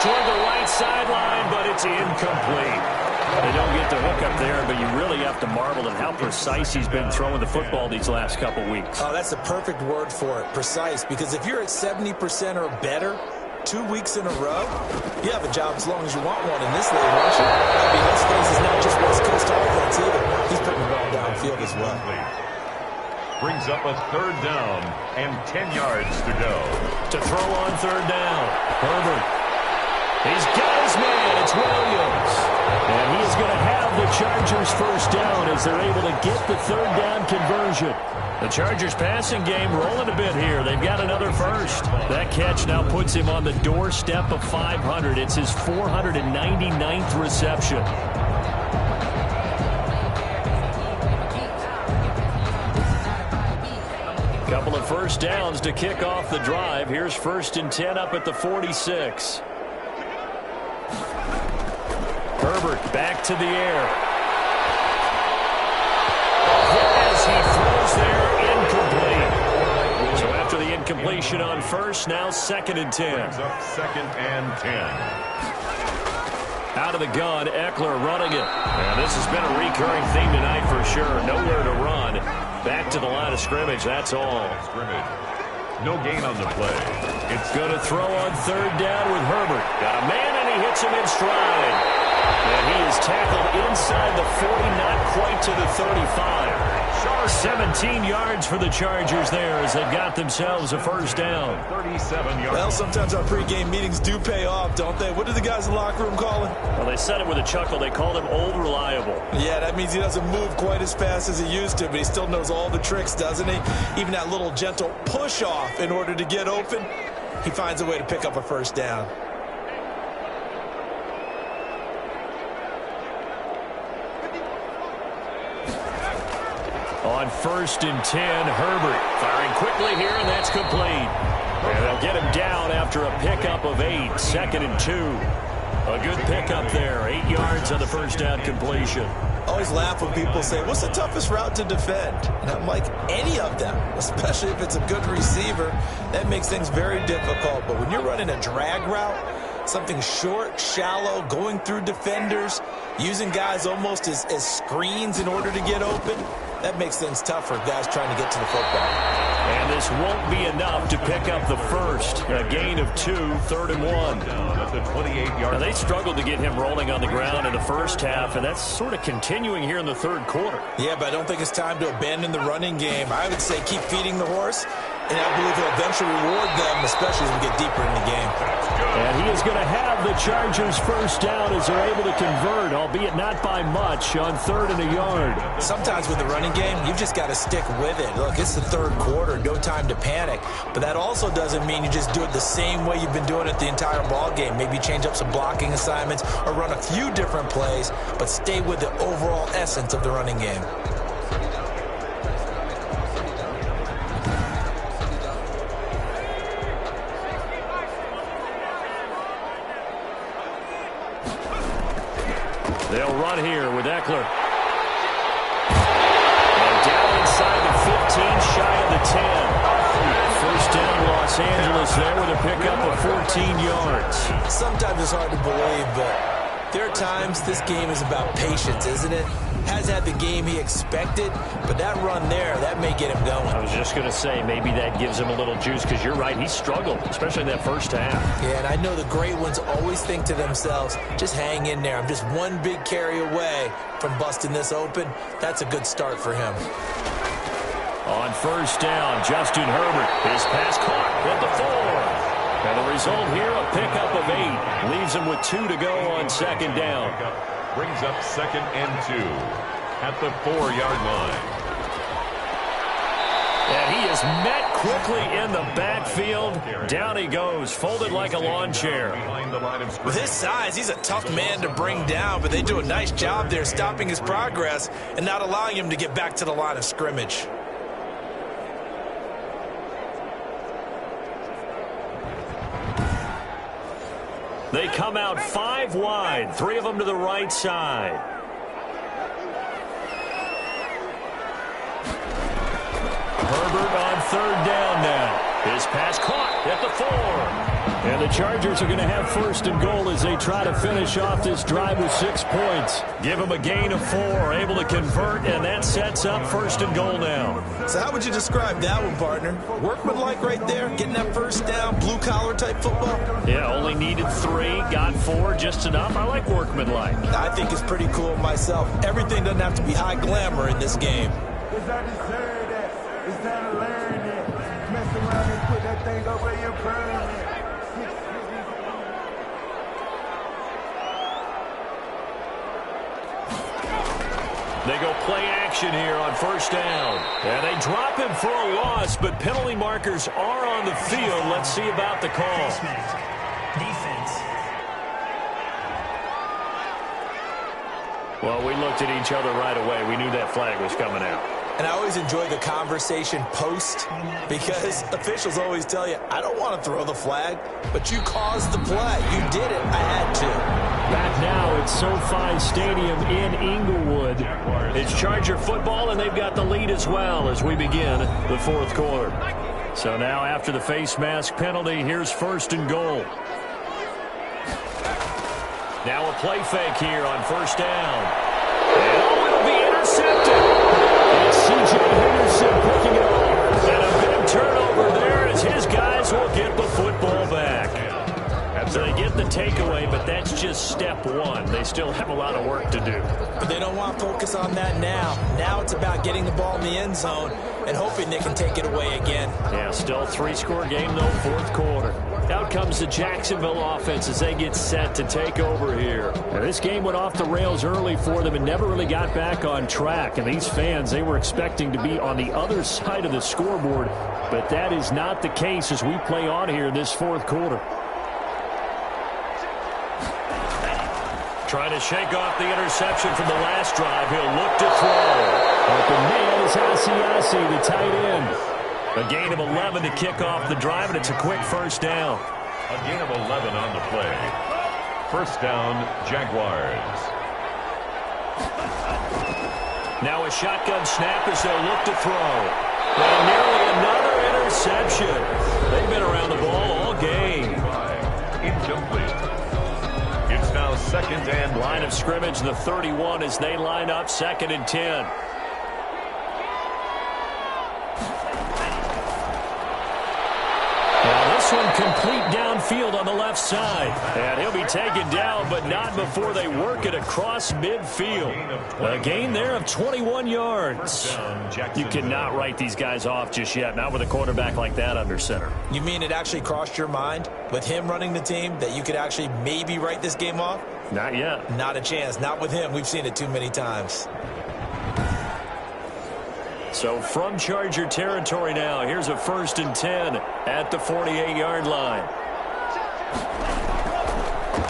Toward the right sideline, but it's incomplete. They don't get the hook up there, but you really have to marvel at how precise he's been throwing the football these last couple weeks. Oh, that's the perfect word for it, precise, because if you're at 70% or better 2 weeks in a row, you have a job as long as you want one in this league, won't you? I mean, this face is not just West Coast offense either. He's putting the ball downfield as well. Brings up a 3rd down and 10 yards to go. To throw on 3rd down, Herbert. He's got his man. It's Williams. And he is going to have the Chargers first down as they're able to get the 3rd down conversion. The Chargers passing game rolling a bit here. They've got another first. That catch now puts him on the doorstep of 500. It's his 499th reception. Couple of first downs to kick off the drive. Here's 1st and 10 up at the 46. Herbert back to the air. As he throws there, incomplete. So after the incompletion on first, now 2nd and 10. Brings up 2nd and 10. Out of the gun, Eckler running it. And this has been a recurring theme tonight for sure. Nowhere to run. Back to the line of scrimmage, that's all. No gain on the play. It's going to throw on third down with Herbert. Got a man, and he hits him in stride. And he is tackled inside the 40, not quite to the 35. 17 yards for the Chargers there as they got themselves a first down. 37 yards. Well, sometimes our pregame meetings do pay off, don't they? What do the guys in the locker room call him? Well, they said it with a chuckle. They called him Old Reliable. Yeah, that means he doesn't move quite as fast as he used to, but he still knows all the tricks, doesn't he? Even that little gentle push-off in order to get open, he finds a way to pick up a first down. On 1st and 10, Herbert firing quickly here, and that's complete. And they'll get him down after a pickup of 8, 2nd and 2. A good pickup there, 8 yards on the first down completion. Always laugh when people say, what's the toughest route to defend? And I'm like, any of them, especially if it's a good receiver. That makes things very difficult. But when you're running a drag route, something short, shallow, going through defenders, using guys almost as screens in order to get open, that makes things tough for guys trying to get to the football. And this won't be enough to pick up the first. A gain of 2, 3rd and 1. At the 28-yard. Now, they struggled to get him rolling on the ground in the first half, and that's sort of continuing here in the third quarter. Yeah, but I don't think it's time to abandon the running game. I would say keep feeding the horse, and I believe he'll eventually reward them, especially as we get deeper in the game. And he is going to have the Chargers first down as they're able to convert, albeit not by much, on 3rd and a yard. Sometimes with the running game, you've just got to stick with it. Look, it's the third quarter, no time to panic. But that also doesn't mean you just do it the same way you've been doing it the entire ball game. Maybe change up some blocking assignments or run a few different plays, but stay with the overall essence of the running game. They'll run here with Eckler. And down inside the 15, shy of the 10. First down, Los Angeles there with a pickup of 14 yards. Sometimes it's hard to believe, but there are times this game is about patience, isn't it? Has had the game he expected, but that run there, that may get him going. I was just going to say, maybe that gives him a little juice, because you're right, he struggled, especially in that first half. Yeah, and I know the great ones always think to themselves, just hang in there. I'm just one big carry away from busting this open. That's a good start for him. On first down, Justin Herbert. His pass caught at the 4. And the result here, a pickup of 8. Leaves him with 2 to go on 2nd down. Brings up 2nd and 2 at the 4-yard line. And he is met quickly in the backfield. Down he goes, folded like a lawn chair. With his size, he's a tough man to bring down, but they do a nice job there stopping his progress and not allowing him to get back to the line of scrimmage. They come out 5 wide, 3 of them to the right side. Herbert on 3rd down now. His pass caught at the 4. And the Chargers are going to have 1st and goal as they try to finish off this drive with 6 points. Give them a gain of 4, able to convert, and that sets up 1st and goal now. So how would you describe that one, partner? Workmanlike right there, getting that first down, blue-collar type football? Yeah, only needed 3, got 4, just enough. I like workmanlike. I think it's pretty cool myself. Everything doesn't have to be high glamour in this game. It's not deserve that. It's time to learn that. Mess around and put that thing over your permanent. They go play action here on 1st down. And they drop him for a loss, but penalty markers are on the field. Let's see about the call. Defense. Well, we looked at each other right away. We knew that flag was coming out. And I always enjoy the conversation post because officials always tell you, I don't want to throw the flag, but you caused the play. You did it. I had to. Back now at SoFi Stadium in Inglewood. It's Charger football, and they've got the lead as well as we begin the 4th quarter. So now after the face mask penalty, here's 1st and goal. Now a play fake here on 1st down. And it'll be intercepted. It's C.J. Henderson picking it off. And a big turnover there as his guys will get the football back. So they get the takeaway, but that's just step one. They still have a lot of work to do. But they don't want to focus on that now. Now it's about getting the ball in the end zone and hoping they can take it away again. Yeah, still 3-score game, though, fourth quarter. Out comes the Jacksonville offense as they get set to take over here. Now, this game went off the rails early for them and never really got back on track. And these fans, they were expecting to be on the other side of the scoreboard. But that is not the case as we play on here in this fourth quarter. Trying to shake off the interception from the last drive. He'll look to throw. Open man is Asiasi, the tight end. A gain of 11 to kick off the drive, and it's a quick first down. A gain of 11 on the play. First down, Jaguars. Now a shotgun snap as they'll look to throw. And nearly another interception. They've been around the ball all game. Incomplete. It's now second and line of scrimmage, the 31 as they line up second and 10. Now this one complete downfield on the left side. And he'll be taken down, but not before they work it across midfield. A gain there of 21 yards. You cannot write these guys off just yet, not with a quarterback like that under center. You mean it actually crossed your mind with him running the team that you could actually maybe write this game off? Not yet. Not a chance. Not with him. We've seen it too many times. So from Charger territory now, here's a first and 10 at the 48-yard line.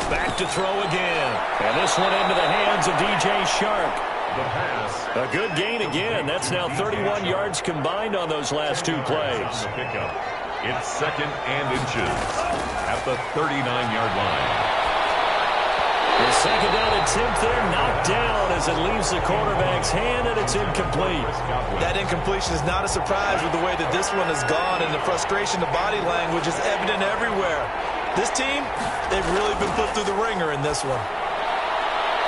Back to throw again. And this one into the hands of DJ Shark. the pass. A good gain again. That's now 31 yards combined on those last two plays. Pickup. It's second and inches at the 39-yard line. The second down attempt there knocked down as it leaves the quarterback's hand, and it's incomplete. That incompletion is not a surprise with the way that this one has gone, and the frustration, the body language is evident everywhere. This team, they've really been put through the ringer in this one.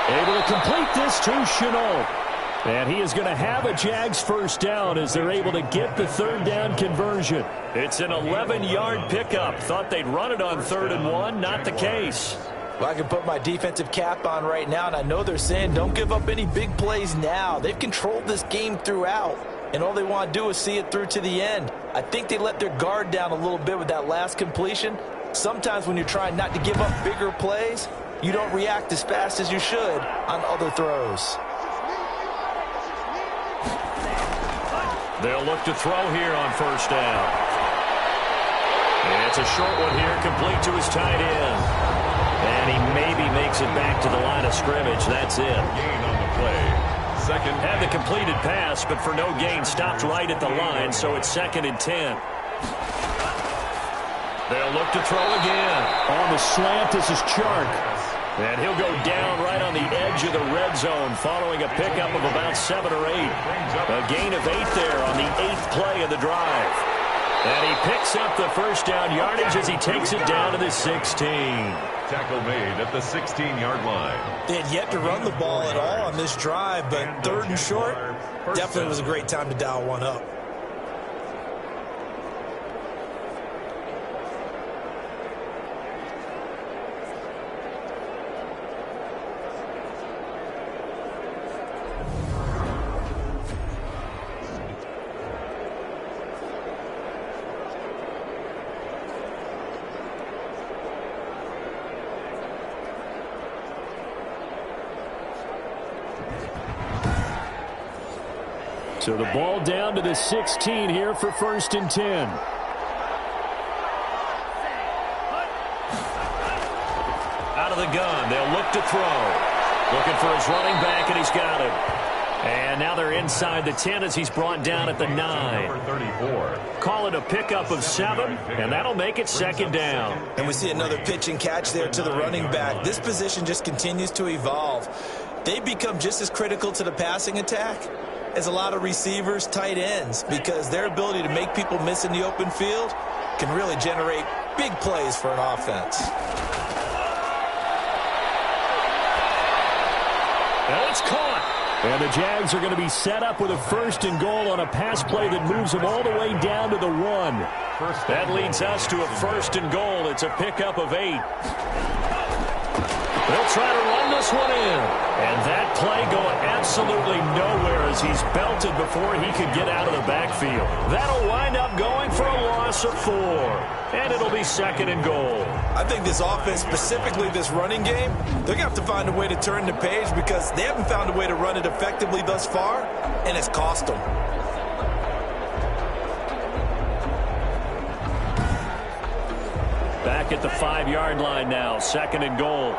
Able to complete this to Chenault. And he is going to have a Jags first down as they're able to get the third down conversion. It's an 11-yard pickup. Thought they'd run it on 3rd and 1. Not the case. Well, I can put my defensive cap on right now, and I know they're saying don't give up any big plays now. They've controlled this game throughout, and all they want to do is see it through to the end. I think they let their guard down a little bit with that last completion. Sometimes when you're trying not to give up bigger plays, you don't react as fast as you should on other throws. They'll look to throw here on first down. And it's a short one here, complete to his tight end. And he maybe makes it back to the line of scrimmage. That's it. Gain on the play. Second. Had the completed pass, but for no gain, stopped right at the line, so it's 2nd and 10. They'll look to throw again. On the slant, this is Chark. And he'll go down right on the edge of the red zone following a pickup of about 7 or 8. A gain of 8 there on the 8th play of the drive. And he picks up the first down yardage as he takes it down to the 16. Tackle made at the 16-yard line. They had yet to run the ball at all on this drive, but 3rd and short, definitely was a great time to dial one up. So the ball down to the 16 here for 1st and 10. Out of the gun, they'll look to throw. Looking for his running back, and he's got him. And now they're inside the 10 as he's brought down at the 9. Number 34. Call it a pickup of 7, and that'll make it 2nd down. And we see another pitch and catch there to the running back. This position just continues to evolve. They become just as critical to the passing attack as a lot of receivers, tight ends, because their ability to make people miss in the open field can really generate big plays for an offense. Well, it's caught. And the Jags are going to be set up with a 1st and goal on a pass play that moves them all the way down to the 1. That leads us to a 1st and goal. It's a pickup of 8. They'll try to run this one in. And that play going absolutely nowhere as he's belted before he could get out of the backfield. That'll wind up going for a loss of 4. And it'll be 2nd and goal. I think this offense, specifically this running game, they're going to have to find a way to turn the page because they haven't found a way to run it effectively thus far, and it's cost them. Back at the 5-yard line now, 2nd and goal.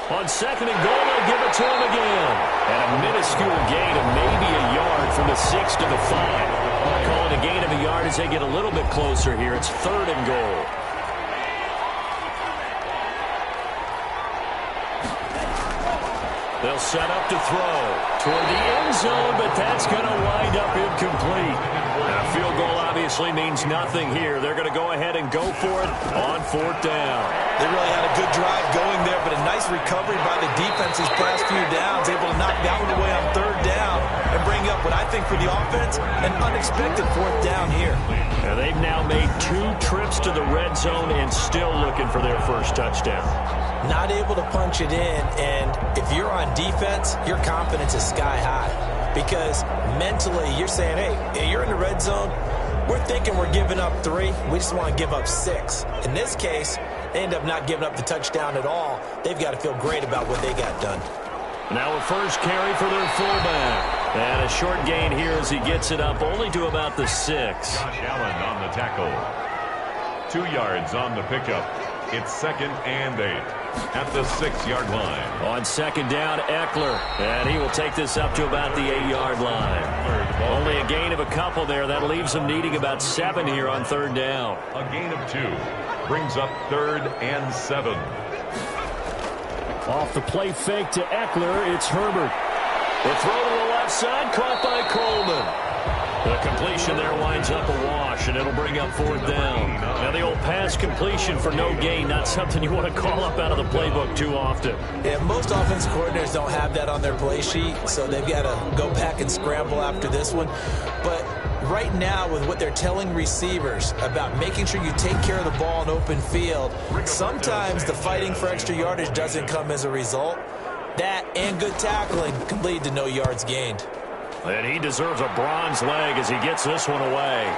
On 2nd and goal, they'll give it to him again. And a minuscule gain of maybe a yard from the 6 to the 5. Call it a gain of a yard as they get a little bit closer here. It's 3rd and goal. They'll set up to throw toward the end zone, but that's going to wind up incomplete. And a field goal obviously means nothing here. They're going to go ahead and go for it on 4th down. They really had a good drive going there, but a nice recovery by the defense these past few downs, able to knock that one away on 3rd down and bring up what I think for the offense, an unexpected 4th down here. And they've now made 2 trips to the red zone and still looking for their first touchdown. Not able to punch it in, and if you're on defense, your confidence is sky high because mentally you're saying, hey, you're in the red zone. We're thinking we're giving up 3. We just want to give up 6. In this case, they end up not giving up the touchdown at all. They've got to feel great about what they got done. Now a first carry for their fullback. And a short gain here as he gets it up only to about the 6. Josh Allen on the tackle. 2 yards on the pickup. It's 2nd and 8 at the 6-yard line. On 2nd down, Eckler. And he will take this up to about the 8-yard line. Only a gain of a couple there. That leaves them needing about 7 here on 3rd down. A gain of 2 brings up 3rd and 7. Off the play fake to Eckler, it's Herbert. The throw to the left side, caught by Coleman. The completion there winds up a wash, and it'll bring up 4th down. Now the old pass completion for no gain, not something you want to call up out of the playbook too often. Yeah, most offensive coordinators don't have that on their play sheet, so they've got to go back and scramble after this one. But right now, with what they're telling receivers about making sure you take care of the ball in open field, sometimes the fighting for extra yardage doesn't come as a result. That and good tackling could lead to no yards gained. And he deserves a bronze leg as he gets this one away.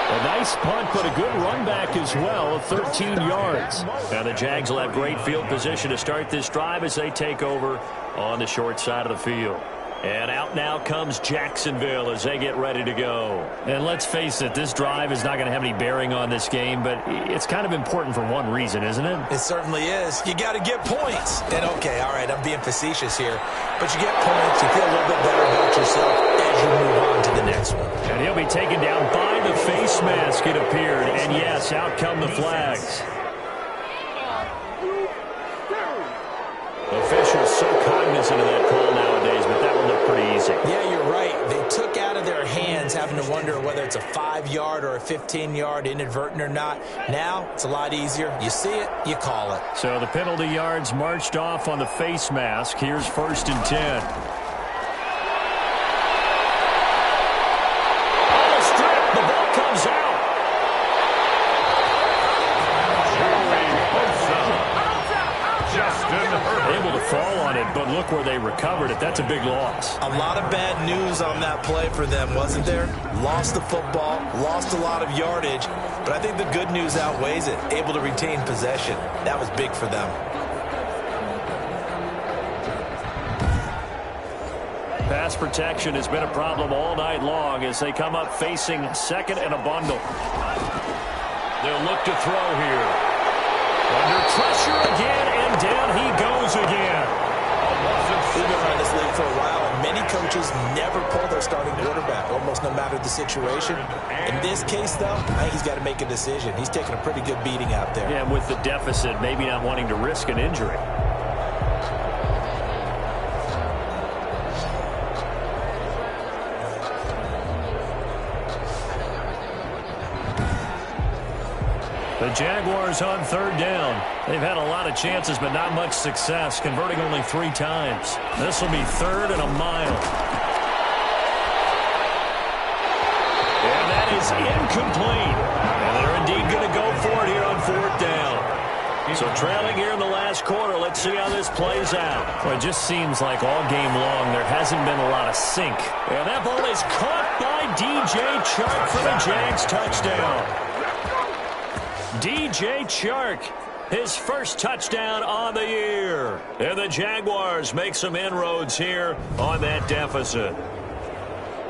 A nice punt, but a good run back as well, 13 yards. Now the Jags will have great field position to start this drive as they take over on the short side of the field. And out now comes Jacksonville as they get ready to go. And let's face it, this drive is not going to have any bearing on this game, but it's kind of important for one reason, isn't it? It certainly is. You got to get points. And okay, all right, I'm being facetious here, but you get points, you feel a little bit better about yourself as you move on to the next one. And he'll be taken down by the face mask, it appeared. And yes, out come the flags. Officials so cognizant of that call nowadays, but that one looked pretty easy. Yeah, you're right. They took out of their hands having to wonder whether it's a 5-yard or a 15-yard inadvertent or not. Now, it's a lot easier. You see it, you call it. So the penalty yards marched off on the face mask. Here's 1st and 10. Oh, strip. The ball comes out. Able to fall on it, but look where they recovered it. That's a big loss. A lot of bad news on that play for them, wasn't there? Lost the football, lost a lot of yardage, but I think the good news outweighs it. Able to retain possession. That was big for them. Pass protection has been a problem all night long as they come up facing 2nd and a bundle. They'll look to throw here. Under pressure again, and down he goes again. We've been around this league for a while, and many coaches never pull their starting quarterback, almost no matter the situation. In this case, though, I think he's got to make a decision. He's taking a pretty good beating out there. Yeah, and with the deficit, maybe not wanting to risk an injury. The Jaguars on 3rd down. They've had a lot of chances, but not much success, converting only 3 times. This will be 3rd and a mile. And that is incomplete. And they're indeed going to go for it here on 4th down. So trailing here in the last quarter, let's see how this plays out. Well, it just seems like all game long there hasn't been a lot of sync. And that ball is caught by DJ Chark for the Jags touchdown. DJ Chark, his first touchdown on the year. And the Jaguars make some inroads here on that deficit.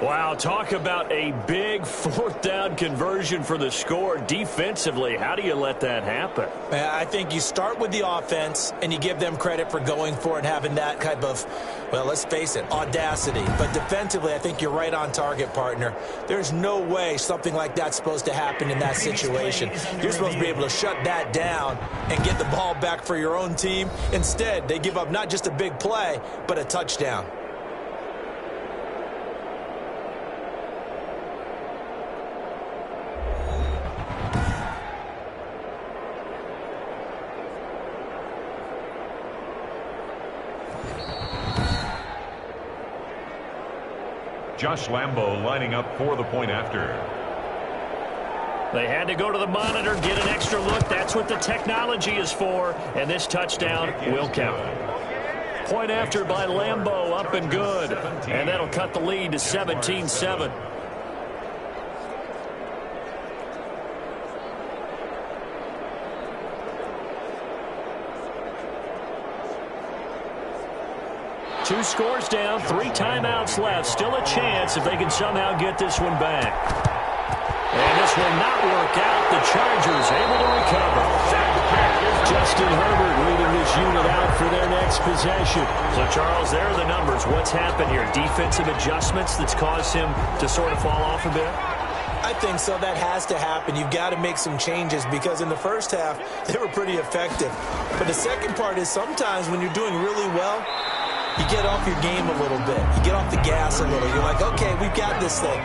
Wow, talk about a big 4th down conversion for the score. Defensively, how do you let that happen? I think you start with the offense, and you give them credit for going for it and having that type of, well, let's face it, audacity. But defensively, I think you're right on target, partner. There's no way something like that's supposed to happen in that situation. You're supposed to be able to shut that down and get the ball back for your own team. Instead, they give up not just a big play, but a touchdown. Josh Lambo lining up for the point after. They had to go to the monitor, get an extra look. That's what the technology is for, and this touchdown will count. Point after by Lambo, up and good, and that'll cut the lead to 17-7. Two scores down, 3 timeouts left. Still a chance if they can somehow get this one back. And this will not work out. The Chargers able to recover. Justin Herbert leading this unit out for their next possession. So, Charles, there are the numbers. What's happened here? Defensive adjustments that's caused him to sort of fall off a bit? I think so. That has to happen. You've got to make some changes because in the first half, they were pretty effective. But the second part is sometimes when you're doing really well, you get off your game a little bit. You get off the gas a little. You're like, okay, we've got this thing.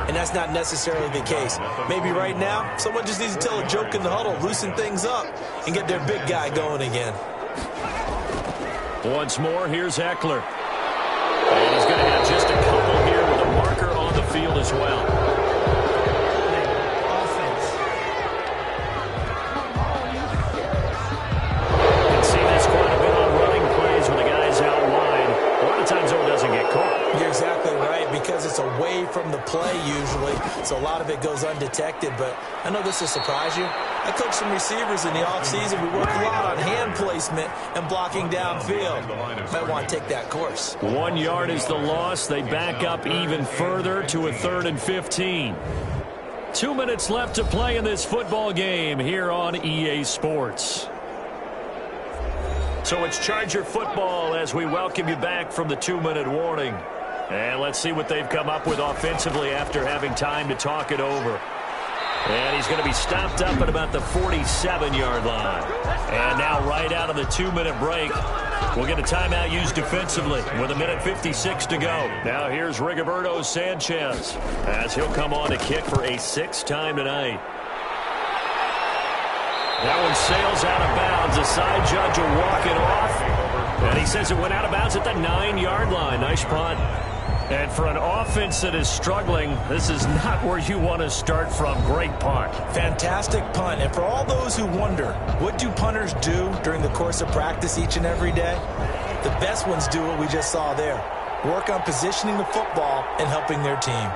And that's not necessarily the case. Maybe right now, someone just needs to tell a joke in the huddle, loosen things up, and get their big guy going again. Once more, here's Eckler. And he's going to have just a couple here with a marker on the field as well. Away from the play usually, so a lot of it goes undetected, but I know this will surprise you. I coached some receivers in the offseason. We worked a lot on hand placement and blocking downfield. Might want to take that course. 1 yard is the loss. They back up even further to a 3rd and 15. 2 minutes left to play in this football game here on EA Sports. So it's Charger football as we welcome you back from the 2-minute warning. And let's see what they've come up with offensively after having time to talk it over. And he's going to be stopped up at about the 47-yard line. And now right out of the 2-minute break, we'll get a timeout used defensively with 1:56 to go. Now here's Rigoberto Sanchez as he'll come on to kick for a 6th time tonight. That one sails out of bounds. The side judge will walk it off. And he says it went out of bounds at the 9-yard line. Nice punt. And for an offense that is struggling, this is not where you want to start from. Great punt. Fantastic punt. And for all those who wonder, what do punters do during the course of practice each and every day? The best ones do what we just saw there. Work on positioning the football and helping their team.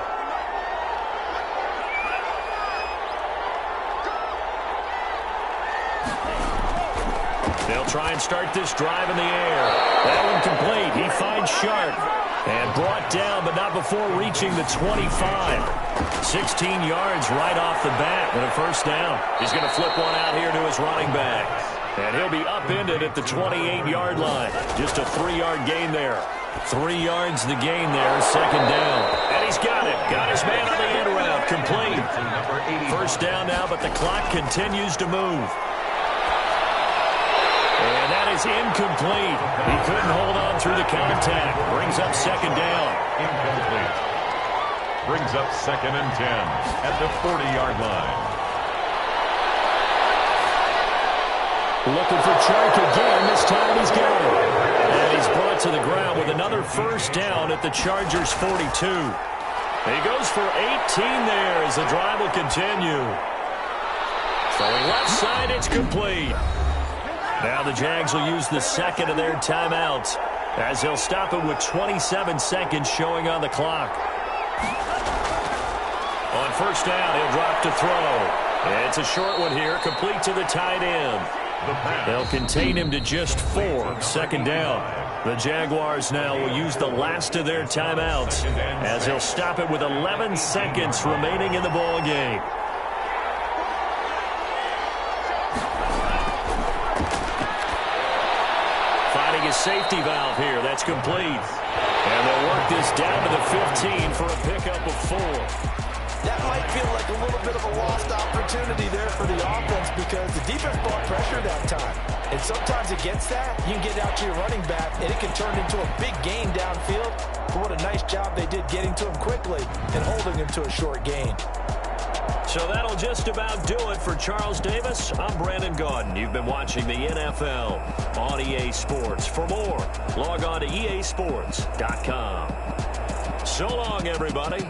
They'll try and start this drive in the air. That one complete. He finds Sharp. And brought down, but not before reaching the 25. 16 yards right off the bat and a 1st down. He's going to flip one out here to his running back. And he'll be upended at the 28-yard line. Just a 3-yard gain there. 3 yards the gain there, 2nd down. And he's got it. Got his man on the end route. Complete. 1st down now, but the clock continues to move. And that is incomplete. He couldn't hold on through the contact. Brings up 2nd down. Incomplete. Brings up 2nd and 10 at the 40-yard line. Looking for Chark again. This time he's got it. And he's brought to the ground with another first down at the Chargers' 42. He goes for 18 there as the drive will continue. Throwing left side, it's complete. Now the Jags will use the second of their timeouts as they'll stop it with 27 seconds showing on the clock. On first down, he'll drop to throw. It's a short one here, complete to the tight end. They'll contain him to just 4. Second down. The Jaguars now will use the last of their timeouts as they'll stop it with 11 seconds remaining in the ball game. Finding a safety valve here. That's complete. And they'll work this down to the 15 for a pickup of 4. That might feel like a little bit of a lost opportunity there for the offense because the defense brought pressure that time. And sometimes against that, you can get out to your running back, and it can turn into a big gain downfield. But what a nice job they did getting to him quickly and holding him to a short gain. So that'll just about do it for Charles Davis. I'm Brandon Gaudin. You've been watching the NFL on EA Sports. For more, log on to easports.com. So long, everybody.